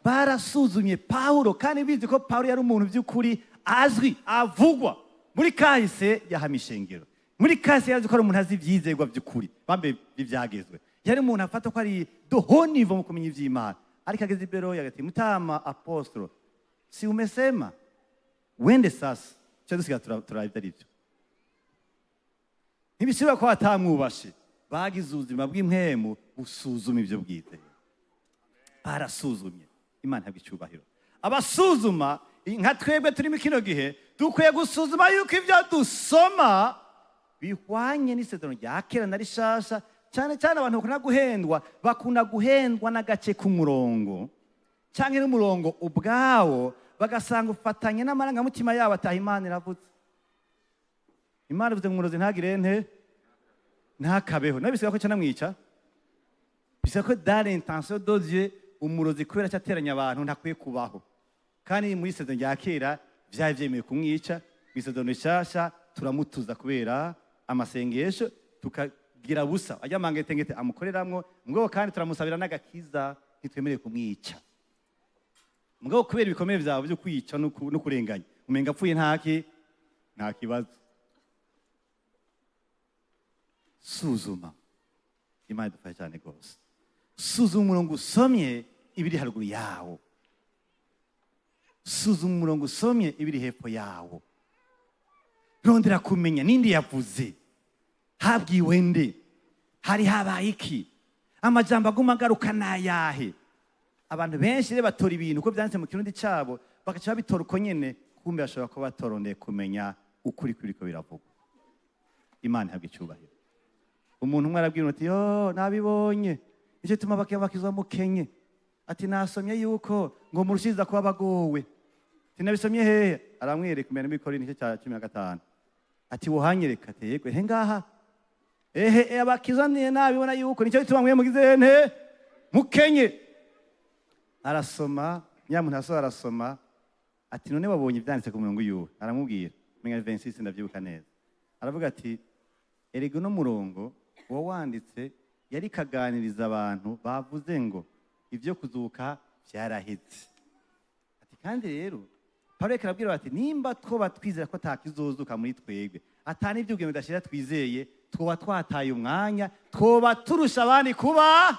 barasuzumye Paulo kandi bizi ko Paulo yari umuntu by'ukuri azwi avugwa muri kahise yahamishengero. Muri kahise yazi ko ari umuntu azi ivyizerwa by'ukuri bambe bivyagezwe. Yari umuntu afata ko ari dohonivo mu kumenya ivy'Imana. Ariko ageze ibero yagati mutama apostolo si umesema wende sasa cyo dusiga turabita arivyo. Ntibishobora ko atamwubashe. Bagize ubuzima bw'impwemu busuzuma ibyo bwite. Barasuzumye. Imana ntabwo icubahiro. Abasuzuma nka twebwe turimo kino gihe dukwiye gusuzuma yuko ibyo dusoma bihwanye n'isezerano rya kera na rishasha. Cyane cyane abantu bakunda guhendwa n'agace k'umurongo cyangwa n'umurongo ubwawo, bagasanga ufatanye n'amarangamutima yabo ataha Imana iravutse. Imana ivuze ngo umurozi ntagire nte ntakabeho. Nawe bisiga ko cyanamwica. Bisiga ko dans l'intention de Dieu umurozi kubera cyateranya abantu ntakwiye kubaho. Kandi muri isezerano rya kera byari byemeye kumwica. Mu isezerano rishasha turamutuza kubera amasengesho tukagira busa ajya mangetengete amukoreramwo. Mugabo kandi turamusabira n'agakiza ntitwemereye kumwica. Mugabo kubera ibikomere byawe byo kwica no kurenganya umenga apfuye nta kibazo. Suzuma. Imana idufashe cyane rwose. Suzuma umurongo usomye ibiri haruguru yawo. Suzuma umurongo usomye ibiri hepfo yawo. Rondera kumenya nindi yavuze, habwiwe nde, hari habaye iki, amajambo aguma agaruka nayahe. Abantu benshi rero batora ibintu uko byanditse mu kirundi cyabo bagaca babitora uko nyene, kumbe bashobora kuba batorondeye kumenya ukuri kuriko biravugwa. Imana ntabwo icubahiro. Umuntu umwe arabwira ati yo nabibonye icyo tuma bakizwa mukenye, ati nasomye yuko ngo murushiza kuba bagowe. Ati nabisomye hehe? Aramwereka mbere n'ibikori nicyo cya 15. Ati wohanyereka ati yego ngaha abakizaniye nabibona yuko nicyo tuma mwe mugize nte mukenye. Arasoma nyamuntu arasoma ati none wabonye ibyanditse ku murongo yuwe? Aramubwira menga 26 ndavyibuka neza. Aravuga ati erego no murongo wo wanditse yari kaganiriza abantu bavuze ngo ibyo kuzuka byarahetse. Ati kandi rero Paulo arabwira ati nimba twoba twizera ko takizozuka muri twebwe atani ibyo ugende dashira twizeye twoba twataye umwanya twoba turusha abandi kuba.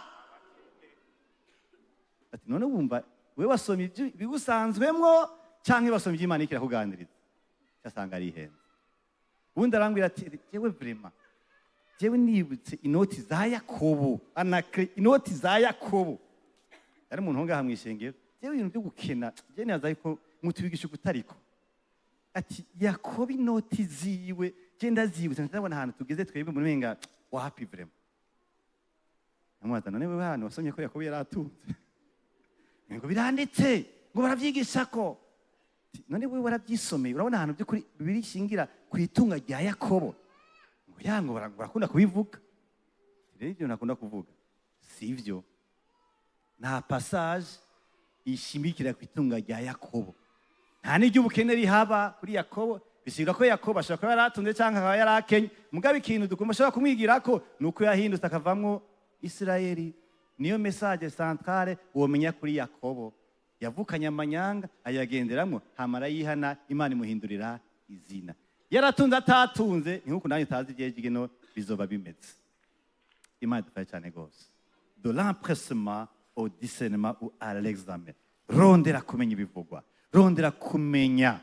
Ati none wumva we wasomye bigusanzwemwo canke basomye Imana ikira kuganiriza cyasanga ari ihenze. Ubundi arambwira ati jewe vraiment jewe nibutse inoti za Yakobo, inoti za Yakobo. Yari umuntu ngaha mwishengero. Jewe ibintu byo gukena je naza ko mutubigisha kutariko. Ati Yakobo inoti ziwe je ndazibutse ndabona ahantu tugeze twebwe muri menga wa happy vraiment. Namwaza none wewe hano wasomye ko Yakobo yaratunze. ngo biranditse ngo baravyigisha ko. None wewe warabyisomeye urabona ahantu by'ukuri bibiri ishingira ku itunga rya Yakobo ngo yango barakunda kubivuga. Rero ibyo nakunda kuvuga sivyo, nta passage ishimikira ku itunga rya Yakobo, nta n'iry'ubukene rihaba kuri Yakobo. Bisigura ko Yakobo ashobora kuba yaratunze cyangwa akaba yarakenye, mugabe ikintu dukuma ashobora kumwigirako nuko yahindutse akavamwo Isirayeli. Niyo message centrale womenya kuri Yakobo, yavukanye amanyanga ayagenderamwo hamara yihana, Imana imuhindurira izina. Yaratunze atatunze nkuko nanjye tazi ibyegino bizoba bimeze. Imana dufashe cyane gose. De l'empressement au discernement ou à l'examen. Rondera kumenya ibivugwa, rondera kumenya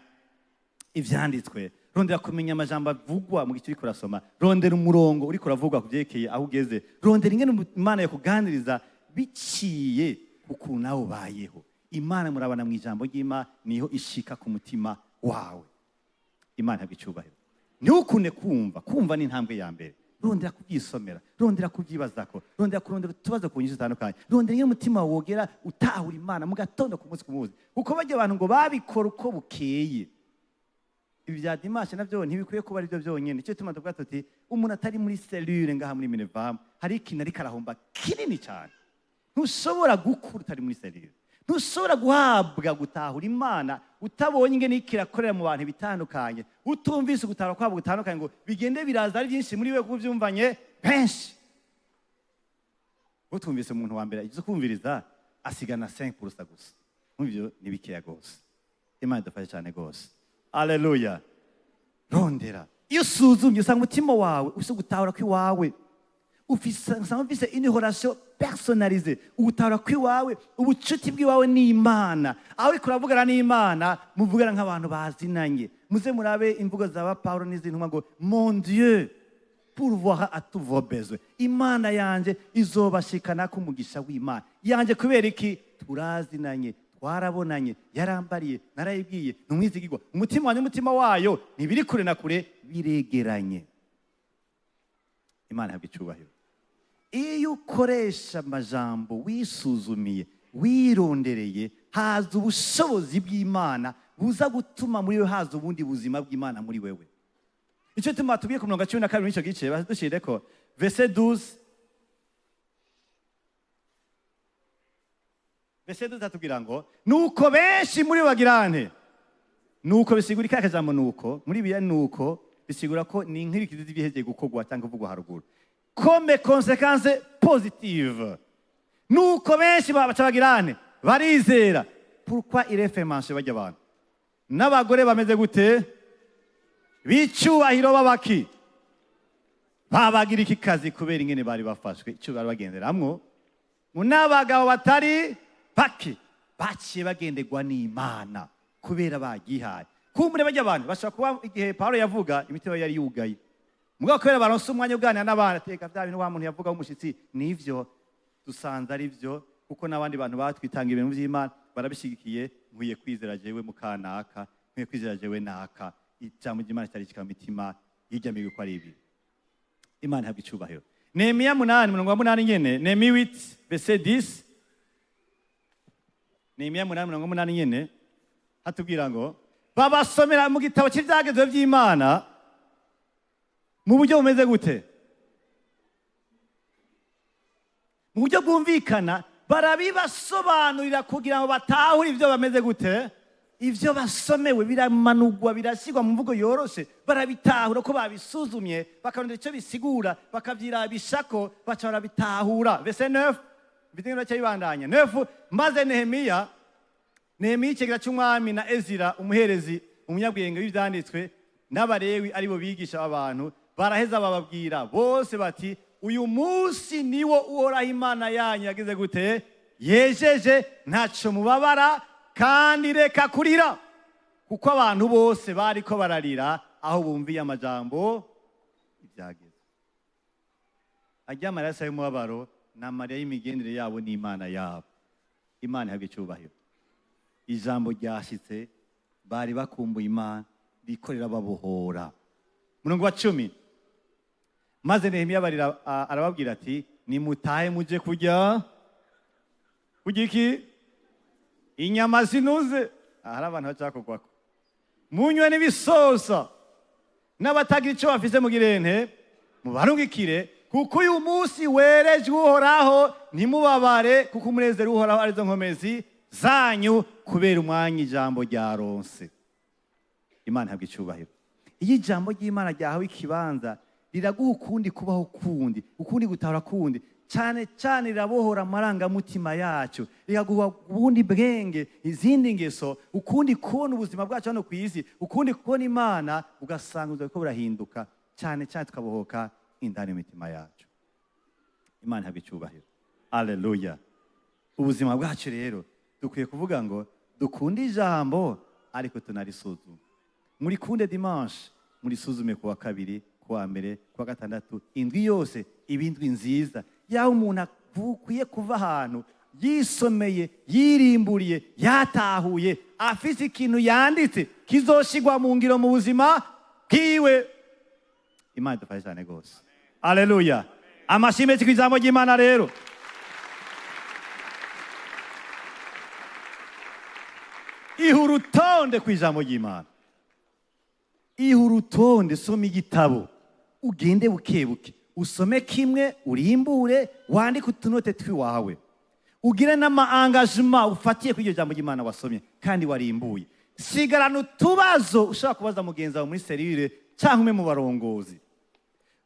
ivyanditswe, rondera kumenya amajambo avugwa mu gice uriko urasoma, rondera umurongo uriko uravugwa kuvyekeye aho ugeze, rondera ingene Imana yakuganiriza biciye ukuntu nawe ubayeho. Imana murabana mu ijambo ry'Imana niho ishika ku mutima wawe. Imana habicubahiro. Ntukune kumva ni intambwe ya mbere. Rondera kubyisomera, rondera kubyibazako, rondera utubazo ku nyinshi zitandukanye, rondera ingene umutima wogera utahura Imana mu gatondo ku munsi ku munsi. Kuko bajya abantu ngo babikora uko bukeye. Ibi bya dimanche navyo ntibikwiye kuba ari byo byonyene. Icyo tuma tuvuga tuti umuntu atari muri cellule ngaha muri Minevam hari ikintu ari karahomba kinini cyane. Ntushobora gukura utari muri cellule, ntushobora guhabwa gutahura Imana utabonye ingene ikirakorera mu bantu bitandukanye, utumvise gutahura kwabo gutandukanye ngo bigende biraza ari byinshi muri we kubyumvanye benshi. Utumvise umuntu wa mbere izo kumviriza asigana 5% gusa, mubyo nibikeya gose. Imana dufashe cyane gose. Haleluya. Rondera. Iyo usuzumye usanga umutima wawe ufise gutahura kw'iwawe, ufise une relation personnalisée, ugutahura kw'iwawe, ubucuti bw'iwawe n'Imana. Aho uriko uravugana n'Imana muvugana nk'abantu bazinanye. Muze murabe imvugo zaba Paulo n'izindi ngo mon Dieu pourvoira à tous vos besoins. Imana yanje izobashikana ku mugisha w'Imana yanje kubera iki? Turazinanye, twarabonanye, yarambariye, narayibwiye, numwizigirwa. Umutima wanyu umutima wayo ntibiri kure na kure, biregeranye. Imana habicubahiro. Iyo ukoresha amajambo wisuzumiye, wirondereye, haza ubushobozi bw'Imana buza gutuma muri wewe haza ubundi buzima bw'Imana muri wewe. Icyo tuma tubiye ku murongo 12 n'icyo gice badushire ko verset 12. Verset 12 atubwira ngo nuko benshi muri bagirane. Nuko bisigura ikaka jambo nuko muri biya nuko bisigura ko ni nk'irikizi z'ibihegeye gukogwa cyangwa kuvugwa haruguru. Comme conséquence positive. Nuko benshi bagirane barizera. Pourquoi il est fait mention bajya abantu? N'abagore bameze gute? Bicubahiro babaki. Babagira iki kazi kubera ingene bari bafashwe, icyo bari bagenderamwo. N'abagabo batari baki baciye bagendegwa n'Imana kubera bagihaye. Kumure bajya abantu bashaka kuba igihe Paulo yavuga imitima yari yugaye. Mugabo kubera baronse umwanya uganira n'abana teka bya bintu wa muntu yavuga umushitsi nivyo dusanze ari byo, kuko n'abandi bantu batwitanga ibintu by'Imana barabishigikiye. Nkwiye kwizera jewe mukanaka, nkwiye kwizera jewe naka, ijambo ry'Imana cyari kikamitima yijyamiye ko ari ibi. Imana habwa icubahiro. Nehemiya 8:8 nyene, Nehemiya 8 verset 10. Nehemiya 8:8 nyene hatubwira ngo babasomera mu gitabo cy'ibyagezwe by'Imana mu buryo bumeze gute? Mu buryo bwumvikana, barabibasobanurira kugira ngo batahure ibyo bameze gute? Ivyo basomewe biramanugwa, birashyirwa mu mvugo yoroshe, barabitahura ko babisuzumye, bakarondera icyo bisigura, bakavyirabishako, baca barabitahura. Verset 9 bitingiro cy'ibandanya 9. Maze Nehemiya ikigira cy'umwami na Ezira umuherezi umunyabwenge w'ibyanditswe n'abarewi aribo bigisha abantu, baraheza bababwira bose bati uyu munsi niwo uhoraho Imana yanyu yagize gute? Yejeje, ntaco mubabara kandi reka kurira. Kuko abantu bose bariko bararira aho bumviye amajambo ibyageze. Ajya amarasa y'umubabaro na Mariya y'imigendere yabo n'Imana yabo. Imana ihabwe icubahiro. Ijambo ryashitse, bari bakumbuye Imana, bikorera babohora. Murongo wa 10. Maze Nehemiya arababwira ati nimutahe muje kurya iki? inyama zinuze, hari abantu bacakugwako, munywe n'ibisosa, n'abatagira icyo bafise mugirente mubarungikire, kuko uyu munsi werejwe uhoraho, ntimubabare kuko umunezero uhoraho arizo nkomezi zanyu, kubera umwanya ijambo ryaronse. Imana ihabwa icyubahiro. Iyo ijambo ry'Imana ryahawe ikibanza, riraguha ukundi kubaho kundi, ukundi gutahura kundi, cyane cyane rirabohora amarangamutima yacu, riraguha ubundi bwenge, izindi ngeso, ukundi kubona ubuzima bwacu hano ku isi, ukundi kubona Imana, ugasanga ubuzima ko burahinduka, cyane cyane tukabohoka indani mu mitima yacu. Imana ihabwa icyubahiro. Haleluya. Ubuzima bwacu rero dukwiye kuvuga ngo dukunde ijambo ariko tunarisuzuma. Muri kunde dimanche, muri suzume kuwa kabiri, kuwa mbere, kuwa gatandatu, indwi yose ibindwi nziza. Yaho umuntu akwiye kuva ahantu yisomeye, yirimburiye, yatahuye, afise ikintu yanditse kizoshigwa mu ngiro mu buzima bwiwe. Imana idufashe cyane gose. Haleluya. Amashimwe ku ijambo ry'Imana rero. Ihurutonde ku ijambo ry'Imana. Ihurutonde, soma igitabo, ugende bukebuke, usome kimwe, urimbure, wandike utunote twiwawe, ugire n'ama-engagement ufatiye kuri iryo jambo ry'Imana wasomye kandi warimbuye. Sigarana utubazo ushaka kubaza mugenzi wawe muri serire cyangwa umwe mu barongozi.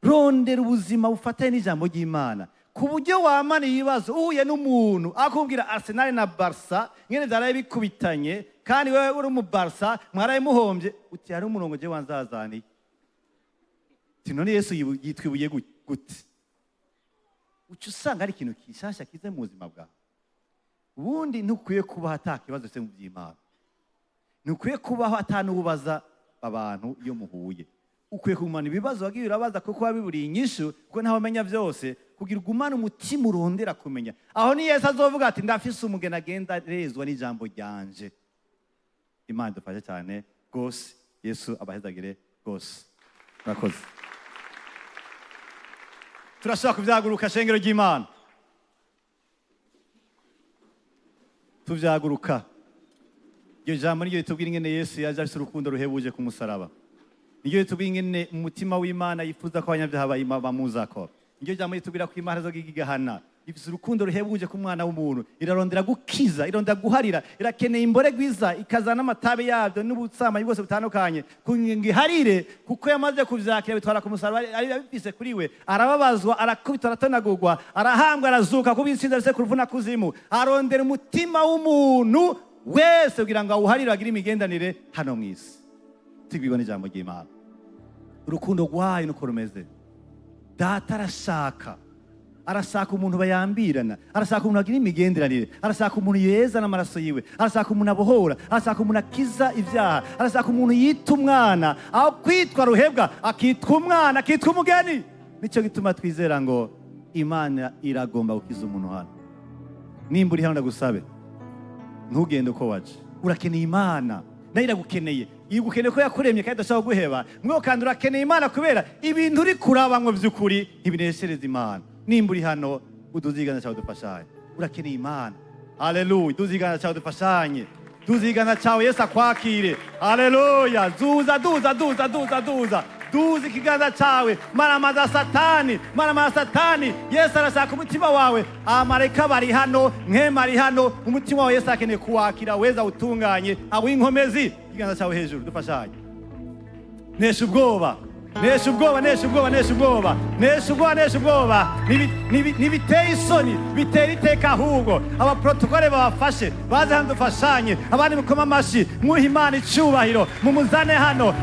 Rondera ubuzima bufatanye n'ijambo ry'Imana, ku buryo wamana ibibazo uhuye n'umuntu akubwira Arsenal na Barca ngene byaraye bikubitanye, kandi wewe uri mu Barca mwaraye muhombye, uti hari umurongo je wanzazaniye. Tinone Yesu yitwibuye gute? Ucu usanga ari ikintu kishasha kize mu buzima bwawe. Ubundi ntukwiye kubaho atakibazo cyo mu by'Imana, ntukwiye kubaho atanububaza abantu iyo muhuye. Ukwiye kumana ibibazo wagiye urabaza kuko wabiburiye inyishu, kuko ntaho menya byose, kugira ugumane umutima urondera kumenya. Aho ni Yesu azovuga ati ndafise umugeni agenda rezwa n'ijambo ryanje. Imana idufashe cyane gose. Yesu abahezagire gose. Murakoze. Turashaka kubyaguruka shengero ry'Imana. Tuvyaguruka. Iyo jambo niyo ritubwira ingene Yesu yaje afise urukundo ruhebuje ku musaraba. Niyo ritubwira ingene umutima w'Imana yifuza ko abanyabyaha bamuzako. Niyo jambo ritubwira ko Imana azogigihana. Ifise urukundo ruhebuje ku mwana w'umuntu, irarondera gukiza, irarondera guharira, irakeneye imbore gwiza, ikazana amatabe yabyo n'ubutsamanyi bwose butandukanye kungiharire, kuko yamaze kuvyakira bitwara ku musaraba, ari bifise kuri we, arababazwa, arakubita, aratonagurwa, arahambwa, arazuka kuba insinzi afise ku ruvuna kuzimu. Arondera umutima w'umuntu wese kugira ngo awuharire, agire imigendanire hano mw'isi. Tubwirwa n'ijambo ry'Imana. Urukundo rwayo nuko rumeze. Data arashaka umuntu bayambirana, arashaka umuntu agira imigenderanire, arashaka umuntu yeza n'amaraso yiwe, arashaka umuntu abohora, arashaka umuntu akiza ibyaha, arashaka umuntu yita umwana, aho kwitwa ruhebwa akitwa umwana, akitwa umugeni. Nicyo gituma twizera ngo Imana iragomba gukiza umuntu hano. Nimba uri hano ndagusabe, ntugende uko waje. Urakeneye Imana, nayo iragukeneye. Igukeneye ko yakuremye kandi adashaka guheba. Mwe kandi urakeneye Imana kubera ibintu uri kurabamwe by'ukuri ntibineshereza Imana. Nimba uri hano, uduzigana cyawe dufashanye. Urakeneye Imana. Haleluya. Uduzigana cyawe dufashanye. Uduzigana cyawe Yesu akwakire. Haleluya. Duza. Duzi ikiganza cyawe. Maramaza Satani. Yesu arashaka umutima wawe. Amarayika bari hano, nkema ari hano. Umutima wawe Yesu akeneye kuwakira, weza utunganye, awinkomezi. Ikiganza cyawe hejuru dufashanye. Nesha ubwoba. Nibiteye isoni, bitera iteka ahubwo. Abaprotokole babafashe, baze hano dufashanye. Abandi mukoma amashi, muhe Imana icyubahiro. Mumuzane hano.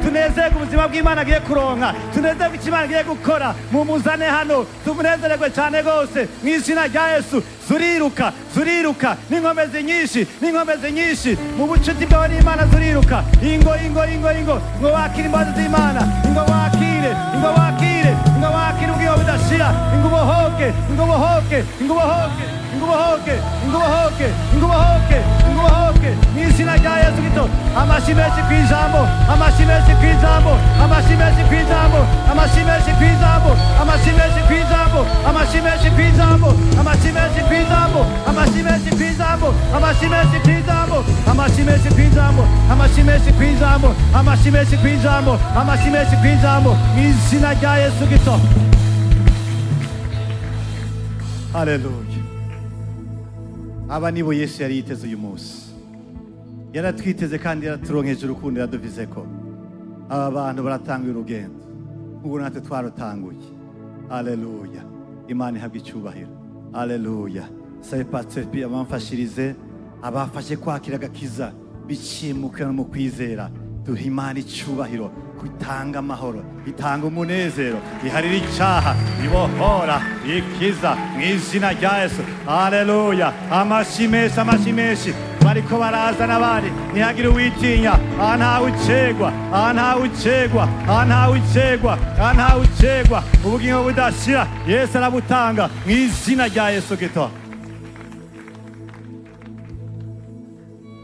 Tunezerwe ubuzima bw'Imana agiye kuronka. Tunezerwe icyo Imana agiye gukora. Mumuzane hano. Tumunezererwe cyane gose. Mu izina rya Yesu. Zuriruka. N'inkomezi nyinshi. Mu bucuti bwawe n'Imana zuriruka. Ingo. Ngo wakire imbabazi z'Imana. Ingo wakire ubwiyo budashira. Ingo ubohoke. Mu izina rya Yesu Kristo. Amashi menshi kw'ijambo. Amashi menshi kw'ijambo. amashyi menshi ku ijambo, amashyi menshi ku ijambo, amashyi menshi ku ijambo, mu izina rya Yesu Kristo. Haleluya. Aba nibo Yesu yari yiteze uyu munsi, yaratwiteze kandi yaraturonkeje urukundo yaduvize ko aba bantu baratanguye urugendo ubu natwe twarutanguye. Haleluya. Imana ihabwe icyubahiro. Haleluya. Sabe Pastor P abamfashirize, abafashe kwakira agakiza bicimukana mu kwizera. Duha Imana icyubahiro, kutanga amahoro, itanga umunezero, iharira icyaha, ibohora, ikiza mu izina rya Yesu. Haleluya. Amashyi menshi, amashyi menshi. Bariko baraza n'abandi, ntihagire uwitinya. Aha ntawe ucegwa, aha ntawe ucegwa, aha ntawe ucegwa, aha ntawe ucegwa. Ubugingo budashira Yesu arabutanga mu izina rya Yesu Kristo.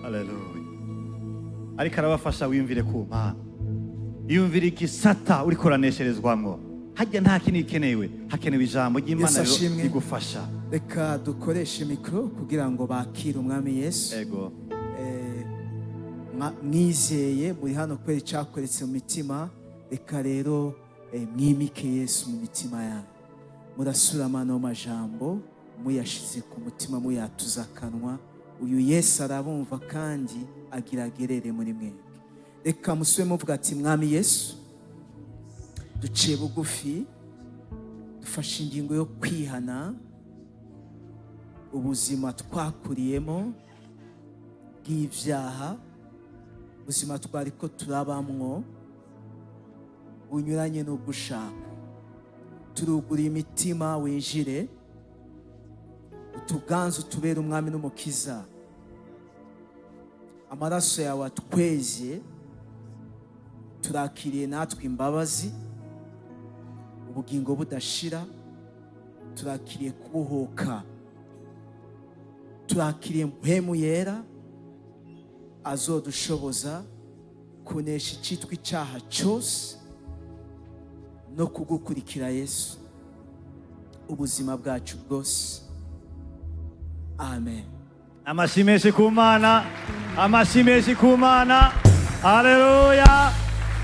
Haleluya. Ariko arabafasha wiyumvire ku Mana, yumvire igisata uriko uranesherezwamwo. Hajya nta kintu gikenewe, hakenewe ijambo ry'Imana rigufasha. Reka dukoreshe mikro kugira ngo bakire umwami Yesu. Ego. Mwizeye muri hano kwera icyakoretse mu mitima. Reka rero mwimike Yesu mu mitima yanyu. Murasubiramo ano majambo muyashize ku mutima, muyatuza akanwa. Uyu Yesu arabumva kandi agira agerere muri mwebwe. Reka musube muvuga ati mwami Yesu, duciye bugufi, dufashe ingingo yo kwihana ubuzima twakuriyemo bw'ibyaha, ubuzima twari ko turabamwo bunyuranye n'ugushaka. Turugura imitima, winjire utuganze, utubere umwami n'umukiza. Amaraso yawe atweze, turakiriye natwe imbabazi, ubugingo budashira. Turakiriye kubohoka, turakiriye mpwemu yera azodushoboza kunesha icyitwa icyaha cyose no kugukurikira Yesu ubuzima bwacu bwose. Amen. Amashyi menshi ku Mana, amashyi menshi ku Mana. Haleluya.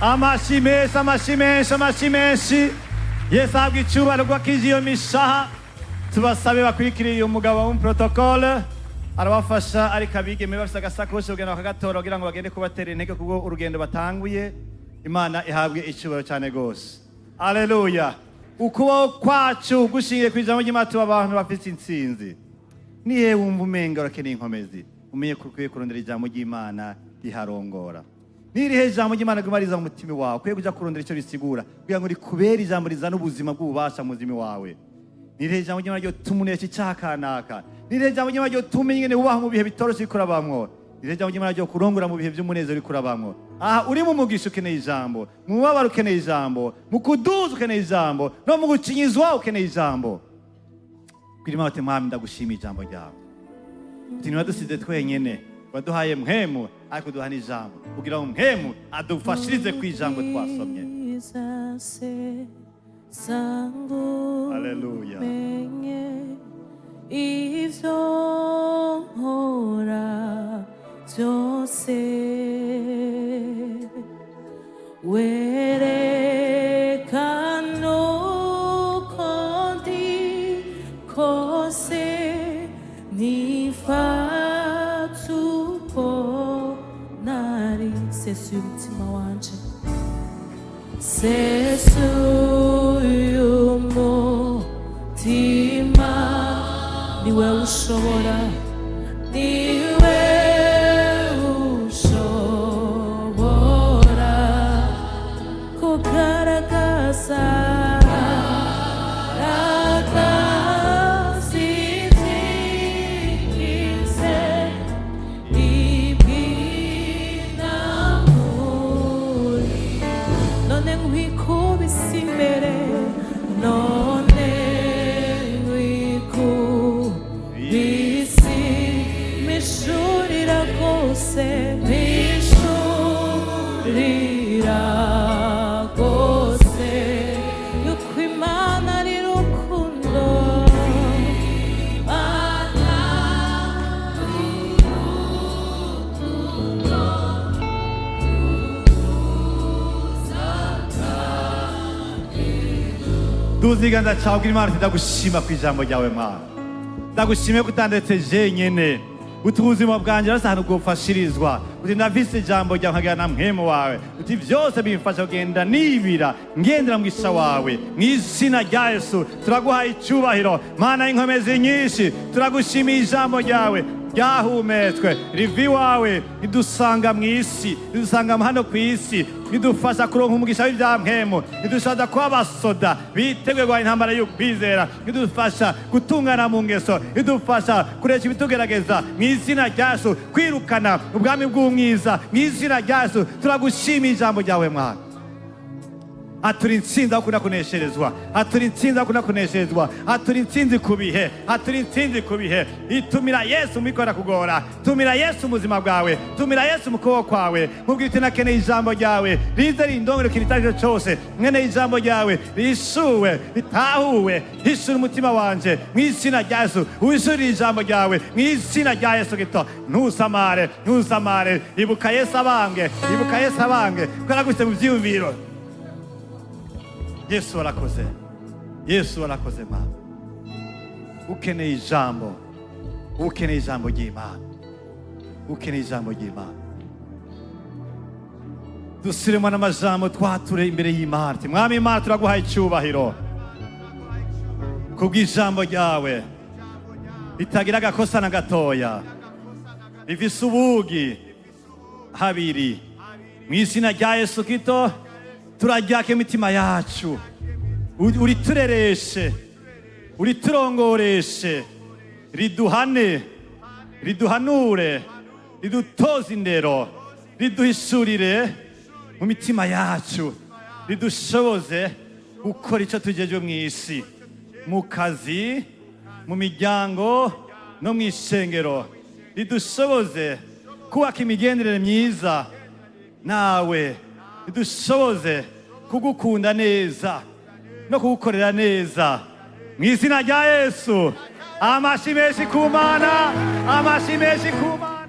Amashyi menshi, amashyi menshi, amashyi menshi. Yesu ahabwe icyubahiro ko akije iyo mishaha. Tubasabe bakurikiriye umugabo w'umuprotokole, arabafasha ariko abigeme bafite agasakoshi kugenda bakagatora kugira ngo bagende kubatera intege kubwo urugendo batanguye. Imana ihabwe icyubahiro cyane gose. Haleluya. Ukubaho kwacu gushingiye ku ijambo ry'Imana, tuba abantu bafite intsinzi. Niye wumva umenga urakeneye inkomezi, umenye ko ukwiye kurondera ijambo ry'Imana riharongora. Nirihe ijambo ry'Imana gumariza mu mutima wawe, ukwiye kuja kurondera icyo risigura kugira ngo rikubere ijambo rizana ubuzima bw'ububasha mu mutima wawe. Nirihe ijambo ry'Imana ryo tumunesha icyaha kanaka. Nirihe ijambo ry'Imana ryo tumenye ingene ubaho mu bihe bitoroshe bikurabamwo. Nirihe ijambo ry'Imana ryo kurongora mu bihe by'umunezero bikurabamwo. Aha uri mu mugisha ukeneye ijambo, mu mubabaro ukeneye ijambo, mu kuduza ukeneye ijambo, no mu gucinyizwa ukeneye ijambo. Kwirima bati mwami ndagushimiye ijambo ryawe. Uti ntiwadusize twenyene, waduhaye mpwemu ariko duha n'ijambo kugira ngo mpwemu adufashirize ku ijambo twasomye. Haleluya. Ivyo nkora byose werekana uko ndi kose, nifata uko nari. Sesuye umutima wanje, sesuye umutima, niwe ushobora, niwe ushobora kugaragaza none wikubise duza ikiganza cyawe ubwira Imana uti ndagushima ku ijambo ryawe Mana, ndagushimiye ko utandetse jenyene uti ubuzima bwanjye rasa ahantu bwofashirizwa, uti ndafise ijambo ryawe nkagira na mpwemu wawe, uti byose bimfasha kugenda nibira ngendera mu gisha wawe. Mu izina rya Yesu turaguhaye icyubahiro Mana y'inkomezi nyinshi, turagushimiye ijambo ryawe ryahumetswe riva iwawe ridusanga mu isi, ridusanga hano ku isi, ridufasha kuronka umugisha w'ibya mpwemu, ridufasha kuba abasoda biteguye guhana intambara y'ukwizera, ridufasha gutungana mu ngeso, ridufasha kuresha ibitugerageza mu izina rya Yesu, kwirukana ubwami bw'umwiza mu izina rya Yesu. Turagushimiye ijambo ryawe Mwana, aturi intsinzi aho ukunda kunesherezwa, aturi intsinzi aho ukunda kunesherezwa, aturi intsinzi ku bihe, aturi intsinzi ku bihe. Itumira Yesu mu bikora kugora, tumira Yesu mu buzima bwawe, tumira Yesu mu kuboko kwawe, mubwire uti nakeneye ijambo ryawe rize rindongere ikintu icyo ari cyo cyose, nkeneye ijambo ryawe rishuwe ritahuwe, hishura umutima wanje mu izina rya Yesu, wishurire ijambo ryawe mu izina rya Yesu Kristo. Ntusamare, ntusamare, ibuka Yesu abange, ibuka Yesu abange, kuko aragufite mu byiyumviro. Yesu warakoze, Yesu warakoze Mana. Ukeneye ijambo, ukeneye ijambo ry'Imana, ukeneye ijambo ry'Imana. Dusiremo n'amajambo twature imbere y'Imana. Mwami Imana turaguhaye icyubahiro kubw'ijambo ryawe ritagira agakosa na gatoya, rifise ubugi habiri. Mu izina rya Yesu Kristo turaryake imitima yacu, uriturereshe, uriturongoreshe, riduhane, riduhanure, ridutoze indero, riduhishurire mu mitima yacu, ridushoboze gukora icyo tujejwe mu isi, mu kazi, mu miryango no mu ishengero. Ridushoboze kubaka imigenderere myiza nawe, ridushoboze kugukunda neza no kugukorera neza mu izina rya Yesu. Amashi menshi ku Mana, amashi menshi ku Mana.